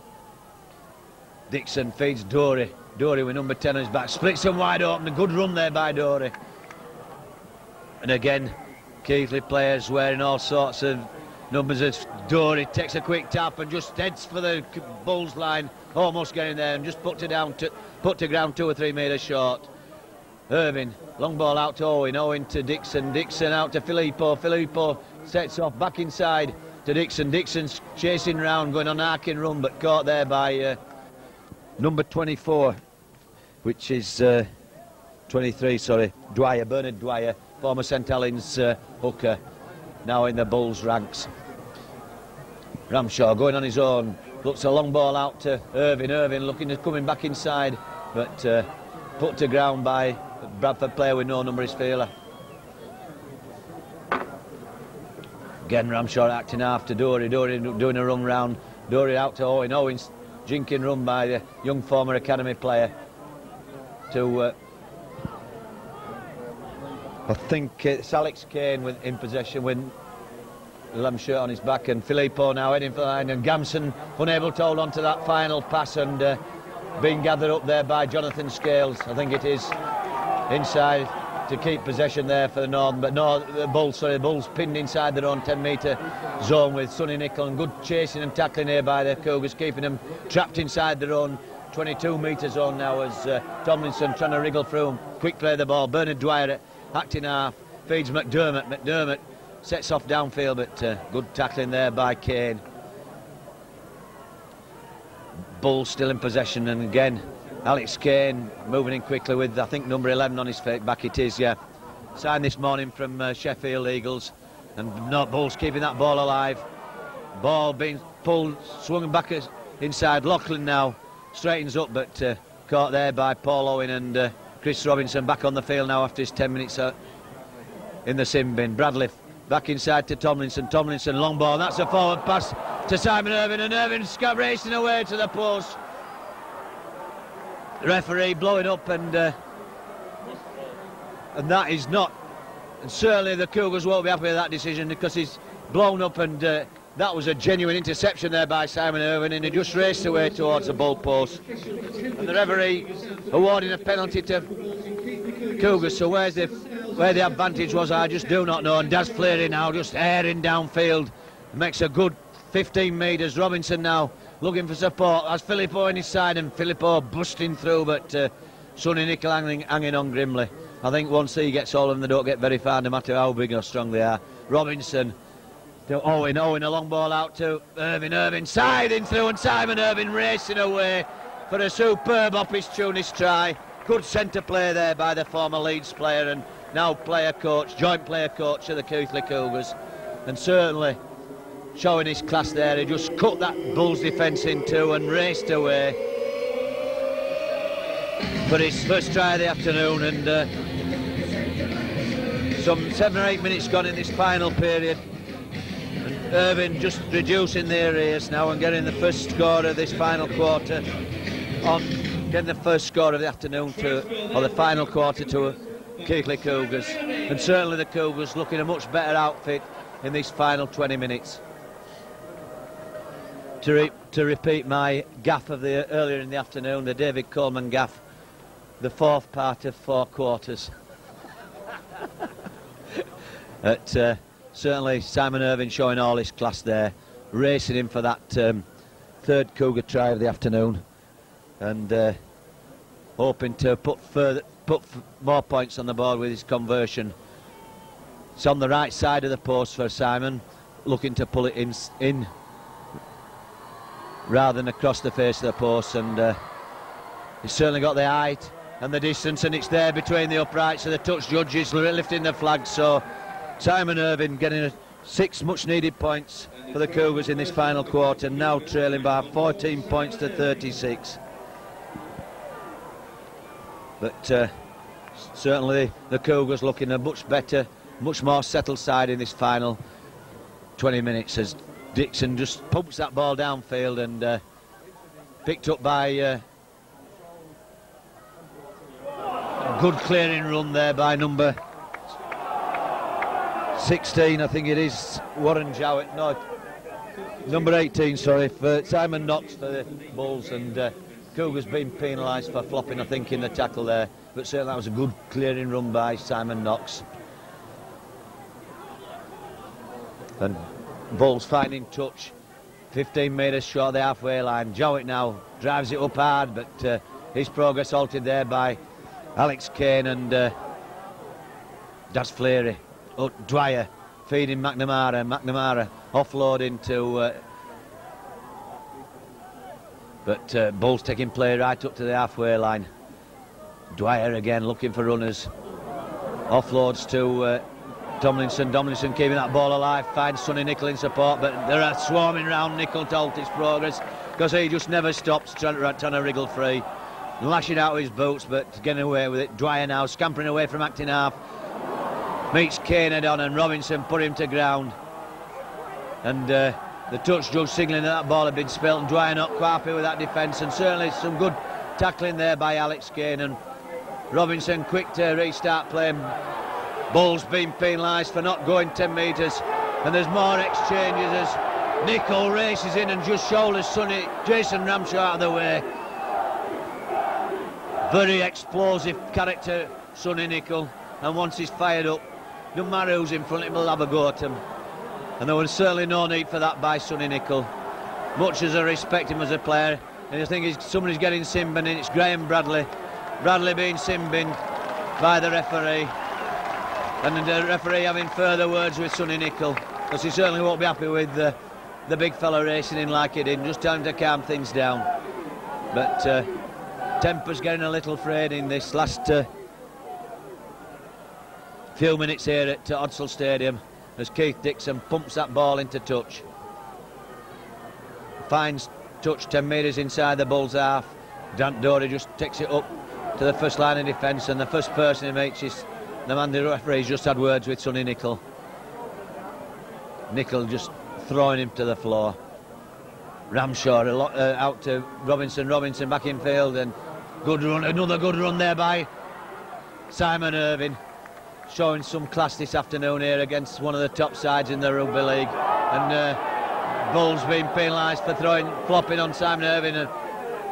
Dixon feeds Dory with number 10 on his back, splits him wide open. A good run there by Dory. And again, Keighley players wearing all sorts of numbers as Dory takes a quick tap and just heads for the Bulls line, almost getting there, and just put to ground 2 or 3 metres short. Irving, long ball out to Owen to Dixon out to Filippo sets off back inside to Dixon's chasing round, going on an arcing run, but caught there by number 24, which is 23, sorry, Bernard Dwyer, former St Helens hooker, now in the Bulls ranks. Ramshaw going on his own, looks a long ball out to Irving looking at coming back inside, but put to ground by Bradford player with no number, his feeler. Again Ramshaw acting after Dory doing a run round, Dory out to Owens jinking run by the young former academy player to I think it's Alex Kane in possession with lamb shirt on his back, and Filippo now heading for the line, and Gamson unable to hold on to that final pass, and being gathered up there by Jonathan Scales, I think it is, inside to keep possession there for the Northern, but no, the Bulls pinned inside their own 10-metre zone with Sonny Nicol, and good chasing and tackling here by the Cougars, keeping them trapped inside their own 22-metre zone now as Tomlinson trying to wriggle through them. Quick play of the ball, Bernard Dwyer acting half, feeds McDermott sets off downfield, but good tackling there by Kane. Bulls still in possession, and again Alex Kane moving in quickly with, I think, number 11 on his back. It is, yeah. Signed this morning from Sheffield Eagles, and not Bulls keeping that ball alive. Ball being pulled, swung back inside. Lachlan now straightens up, but caught there by Paul Owen, and Chris Robinson back on the field now after his 10 minutes in the sin bin. Bradley back inside to Tomlinson, long ball, that's a forward pass to Simon Irving, and Irving's racing away to the post. The referee blowing up, and that is not, and certainly the Cougars won't be happy with that decision, because he's blown up, and that was a genuine interception there by Simon Irving, and he just raced away towards the ball post, and the referee awarding a penalty to Cougars. So where the advantage was, I just do not know. And Daz Fleury now just airing downfield, makes a good 15 metres. Robinson now looking for support, has Filippo on his side, and Filippo busting through, but Sonny Nicol hanging on grimly. I think once he gets all of them, they don't get very far, no matter how big or strong they are. Robinson to Owen, a long ball out to Irving siding through, and Simon Irving racing away for a superb opportunist try. Good centre play there by the former Leeds player and now joint player coach of the Keighley Cougars, and certainly showing his class there. He just cut that Bulls defence in two and raced away for his first try of the afternoon, and some 7 or 8 minutes gone in this final period, and Irving just reducing the arrears now and getting the first score of this final quarter getting the first score of the afternoon or the final quarter to Keighley Cougars, and certainly the Cougars looking a much better outfit in these final 20 minutes. To repeat my gaff of the earlier in the afternoon, the David Coleman gaff, the fourth part of 4 quarters. Certainly Simon Irving showing all his class there, racing in for that third Cougar try of the afternoon, and hoping to put put more points on the board with his conversion. It's on the right side of the post for Simon, looking to pull it in rather than across the face of the post, and he's certainly got the height and the distance, and it's there between the uprights of the touch judges lifting the flag. So Simon Irvine getting 6 much needed points for the Cougars in this final quarter, now trailing by 14 points to 36. But certainly the Cougars looking a much better, much more settled side in this final 20 minutes as Dixon just pumps that ball downfield, and picked up by a good clearing run there by number 16, I think it is, Warren Jowett, no, number 18, sorry, for Simon Knox for the Bulls, and Cougars been penalised for flopping, I think, in the tackle there, but certainly that was a good clearing run by Simon Knox. And Bulls finding touch, 15 metres short of the halfway line. Jowett now drives it up hard, but his progress halted there by Alex Kane and Das Fleary. Oh, Dwyer feeding McNamara offloading to but Bulls taking play right up to the halfway line. Dwyer again looking for runners, offloads to Tomlinson keeping that ball alive, finds Sonny Nicol in support, but they're swarming round Nicol to halt his progress because he just never stops trying to wriggle free, lashing out his boots but getting away with it. Dwyer now scampering away from acting half, meets Kane head on, and Robinson put him to ground, and the touch judge signalling that ball had been spilt, and Dwyer not quite happy with that defence, and certainly some good tackling there by Alex Kane, and Robinson quick to restart playing. Bulls being penalised for not going 10 metres, and there's more exchanges as Nicol races in and just shoulders Jason Ramshaw out of the way. Very explosive character, Sonny Nicol, and once he's fired up, no matter who's in front, he'll have a go at him. And there was certainly no need for that by Sonny Nicol. Much as I respect him as a player, and I think somebody's getting sin-binned, and it's Graham Bradley. Bradley being sin-binned by the referee, and the referee having further words with Sonny Nicol, because he certainly won't be happy with the big fella racing in like he did, just telling him to calm things down. But temper's getting a little frayed in this last few minutes here at Odsal Stadium as Keith Dixon pumps that ball into touch. Finds touch 10 metres inside the Bulls half. Dant Dory just takes it up to the first line of defence, and the first person he makes is the man the referee's just had words with, Sonny Nicol. Nicol just throwing him to the floor. Ramshaw out to Robinson back in field, and good run, another good run there by Simon Irvine, showing some class this afternoon here against one of the top sides in the Rugby League. And Bulls being penalised for flopping on Simon Irvine, and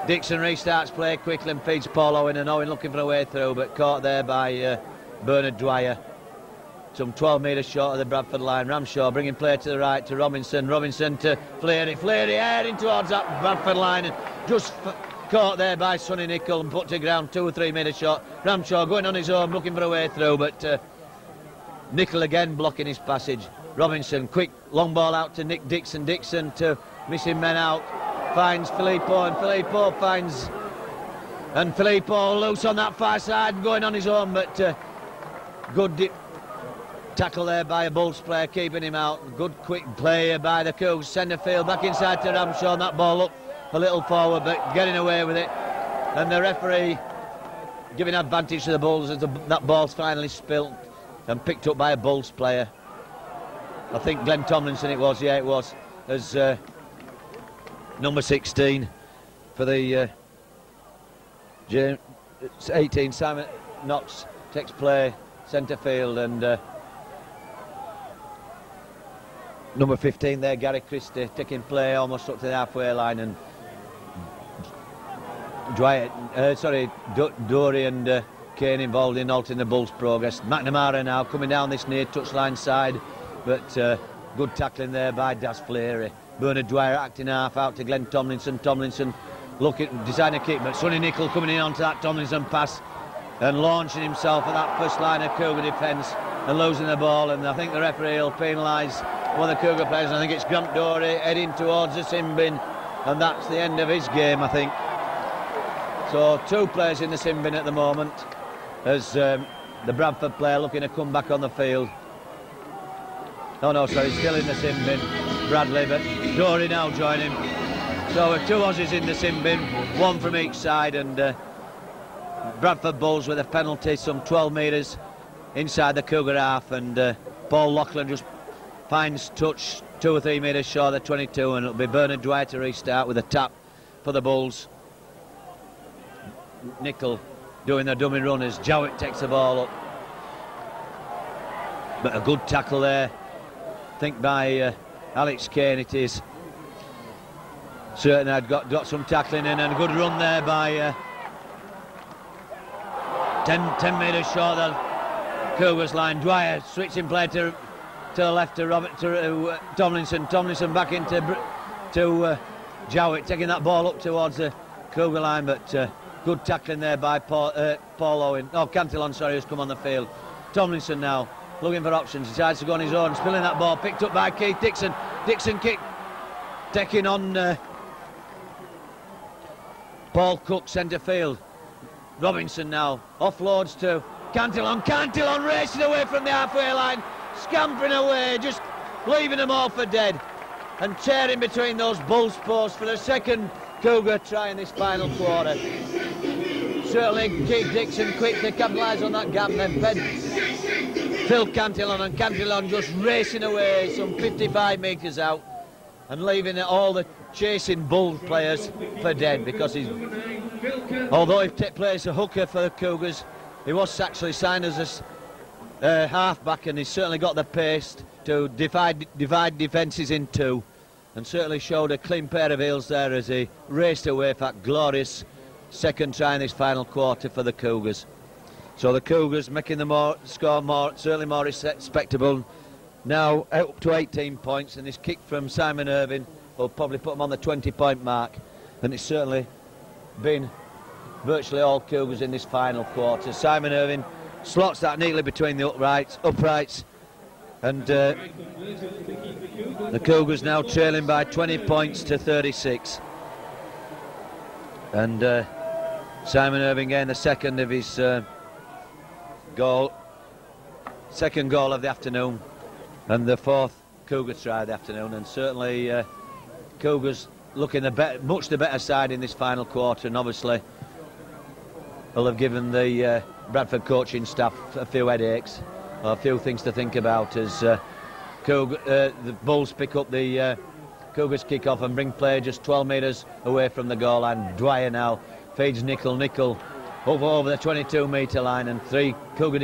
Dixon restarts play quickly and feeds Paul Owen, and Owen looking for a way through, but caught there by Bernard Dwyer, some 12 metres short of the Bradford line. Ramshaw bringing play to the right to Robinson to Fleary heading towards that Bradford line, and just caught there by Sonny Nicol and put to ground 2 or 3 metres short. Ramshaw going on his own looking for a way through, but Nicol again blocking his passage. Robinson quick long ball out to Nick Dixon to missing men out, finds Filippo, and Filippo finds, and Filippo loose on that far side going on his own, but good tackle there by a Bulls player keeping him out. Good quick play by the Cougs centre field back inside to Ramshaw, and that ball up a little forward but getting away with it, and the referee giving advantage to the Bulls as that ball's finally spilt and picked up by a Bulls player. I think Glenn Tomlinson it was, as number 16 for the 18, Simon Knox takes play centre field, and number 15 there, Gary Christie, taking play almost up to the halfway line, and Dory and Kane involved in halting the Bulls' progress. McNamara now coming down this near touchline side, but good tackling there by Das Fleary. Bernard Dwyer acting half out to Glenn Tomlinson. Tomlinson deciding to kick, but Sonny Nicol coming in onto that Tomlinson pass, and launching himself at that first line of Cougar defence and losing the ball, and I think the referee will penalise one of the Cougar players. I think it's Grant Dory heading towards the sin bin, and that's the end of his game, I think. So 2 players in the sin bin at the moment, as the Braford player looking to come back on the field. Oh no, sorry, still in the sin bin, Bradley, but Dory now joining him. So with 2 Aussies in the sin bin, 1 from each side, and Bradford Bulls with a penalty some 12 metres inside the Cougar half, and Paul Loughlin just finds touch 2 or 3 metres short of the 22, and it'll be Bernard Dwyer to restart with a tap for the Bulls. Nickel doing the dummy run as Jowett takes the ball up. But a good tackle there, I think by Alex Kane it is. Certainly had got some tackling in, and a good run there by 10 metres short of Cougars line. Dwyer switching play to the left to Tomlinson. Tomlinson back into Jowett, taking that ball up towards the Cougar line, but good tackling there by Paul Owen. Oh, Cantillon, sorry, who's come on the field. Tomlinson now looking for options, decides to go on his own, spilling that ball, picked up by Keith Dixon. Dixon kick, taking on Paul Cook centre field. Robinson now offloads to Cantillon. Cantillon racing away from the halfway line, scampering away, just leaving them all for dead, and tearing between those Bulls posts for the second Cougar try in this final quarter. Certainly Keith Dixon quick to capitalise on that gap, and then fed Phil Cantillon, and Cantillon just racing away some 55 metres out and leaving all the chasing Bull players for dead, because he's, although he plays a hooker for the Cougars, he was actually signed as a half-back, and he's certainly got the pace to divide defences in 2, and certainly showed a clean pair of heels there as he raced away for that glorious second try in this final quarter for the Cougars. So the Cougars making the score certainly more respectable, now up to 18 points, and this kick from Simon Irving will probably put them on the 20-point mark, and it's certainly been virtually all Cougars in this final quarter. Simon Irving slots that neatly between the uprights, and the Cougars now trailing by 20 points to 36. And Simon Irving getting the second of his second goal of the afternoon, and the 4th Cougar try of the afternoon, and certainly Cougars looking much the better side in this final quarter, and obviously will have given the Bradford coaching staff a few headaches, or a few things to think about, as the Bulls pick up the Cougars kick off and bring play just 12 metres away from the goal line. Dwyer now feeds Nickel over the 22-metre line, and 3 Cougar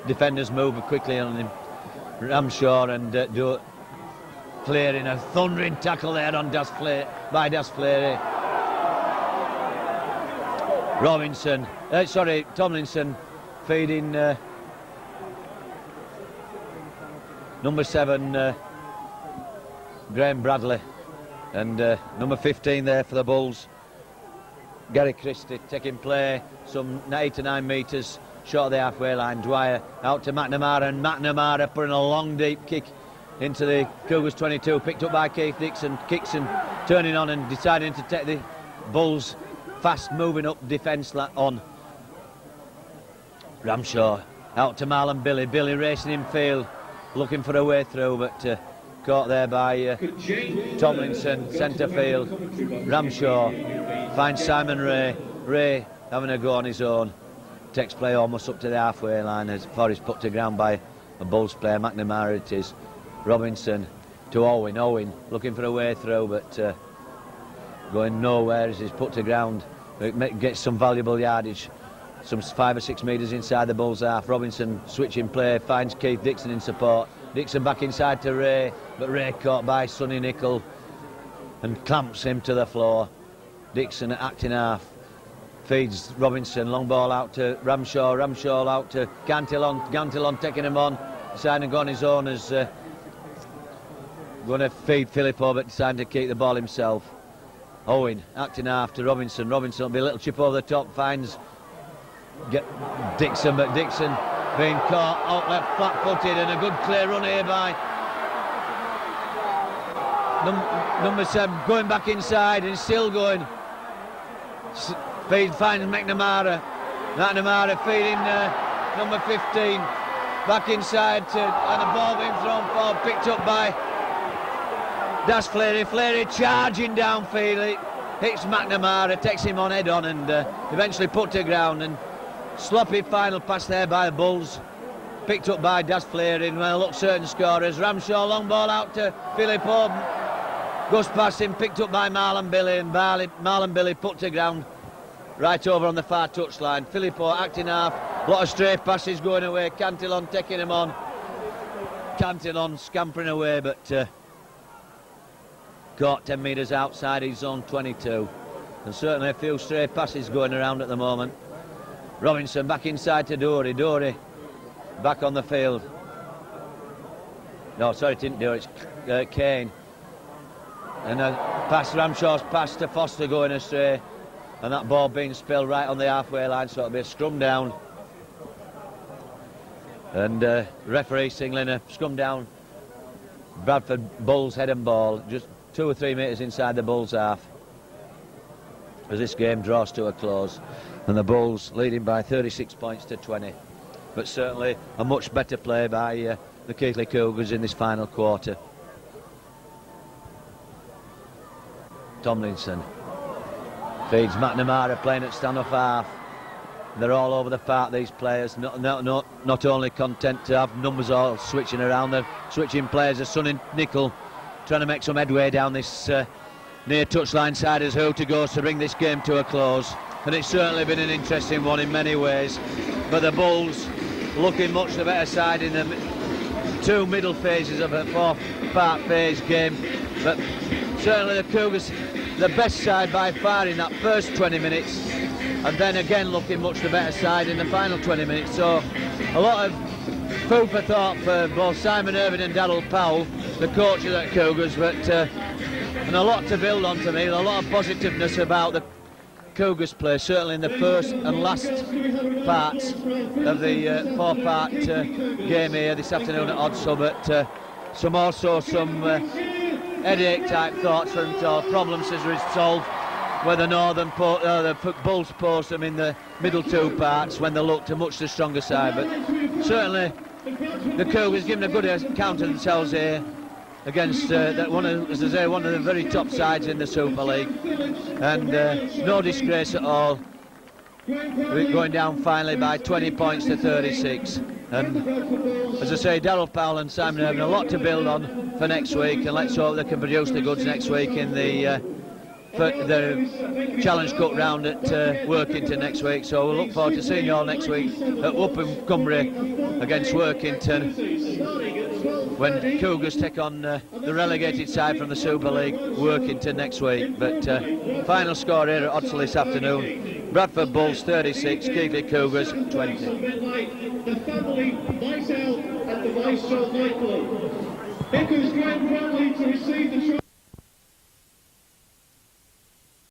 defenders move quickly on him. Ramshaw and do clearing a thundering tackle there on by Das Fleury. Tomlinson feeding number 7 Graham Bradley, and number 15 there for the Bulls, Gary Christie, taking play some 8 to 9 metres short of the halfway line. Dwyer out to McNamara, and McNamara putting a long deep kick into the Cougars 22, picked up by Keith Dixon. Dixon turning on and deciding to take the Bulls fast moving up defence on. Ramshaw out to Marlon Billy racing in field, looking for a way through, but caught there by Tomlinson, centre field. Ramshaw finds Simon Ray having a go on his own, takes play almost up to the halfway line as Forrest put to ground by a Bulls player. McNamara it is. Robinson to Owen looking for a way through, but going nowhere as he's put to ground. It gets some valuable yardage, some 5 or 6 metres inside the Bulls half. Robinson switching play, finds Keith Dixon in support. Dixon back inside to Ray, but Ray caught by Sonny Nickel and clamps him to the floor. Dixon acting half, feeds Robinson, long ball out to Ramshaw out to Cantillon taking him on, deciding to go on his own as going to feed Filippo, but deciding to keep the ball himself. Owen acting half to Robinson will be a little chip over the top, finds get Dixon, but Dixon being caught out left flat-footed, and a good clear run here by number 7, going back inside and still going. Feed finds McNamara. McNamara feeding number 15 back inside and the ball being thrown forward, picked up by Das Fleury. Fleury charging downfield, hits McNamara, takes him on head on, and eventually put to ground. And sloppy final pass there by the Bulls, picked up by Das Fleury, and well, look, certain scorers. Ramshaw, long ball out to Philip Oban, goes past him, picked up by Marlon Billy, and Marlon Billy put to ground right over on the far touchline. Philippo acting half, a lot of stray passes going away, Cantillon taking him on, Cantillon scampering away, but caught 10 metres outside his zone 22, and certainly a few stray passes going around at the moment. Robinson back inside to Dory, Dory back on the field. No, sorry, didn't do it, it's Kane. And pass, Ramshaw's pass to Foster going astray, and that ball being spilled right on the halfway line, so it'll be a scrum down. And referee signaling a scrum down. Bradford Bulls head and ball, just 2 or 3 metres inside the Bulls half, as this game draws to a close, and the Bulls leading by 36 points to 20. But certainly a much better play by the Keighley Cougars in this final quarter. Tomlinson feeds McNamara playing at stand-off half. They're all over the park, these players, not only content to have numbers all switching around, they're switching players. As Sonny Nicol trying to make some headway down this near touchline side as Hooter goes to bring this game to a close. And it's certainly been an interesting one in many ways, but the Bulls looking much the better side in the 2 middle phases of a 4-part phase game. But certainly the Cougars the best side by far in that first 20 minutes, and then again looking much the better side in the final 20 minutes. So a lot of food for thought for both Simon Irving and Darryl Powell, the coaches at Cougars, but and a lot to build on to me, a lot of positiveness about the Cougars play, certainly in the first and last parts of the 4-part game here this afternoon at Odsall, but some headache type thoughts until problems as resolved where the the Bulls post them in the middle 2 parts when they looked a much the stronger side. But certainly the Cougars giving a good account of themselves here against one of the very top sides in the Super League, and no disgrace at all. We're going down finally by 20 points to 36, and as I say, Darryl Powell and Simon Irving a lot to build on for next week, and let's hope they can produce the goods next week in the Challenge Cup round at Workington next week. So we'll look forward to seeing you all next week at Whooping Cumbria against Workington, when Cougars take on the relegated side from the Super League, Workington, next week. But final score here at Odsall this afternoon: Bradford Bulls 36, Keighley Cougars 20. The family, myself and the Vice-Chancellor Michael. Vickers grand finally to receive the trophy.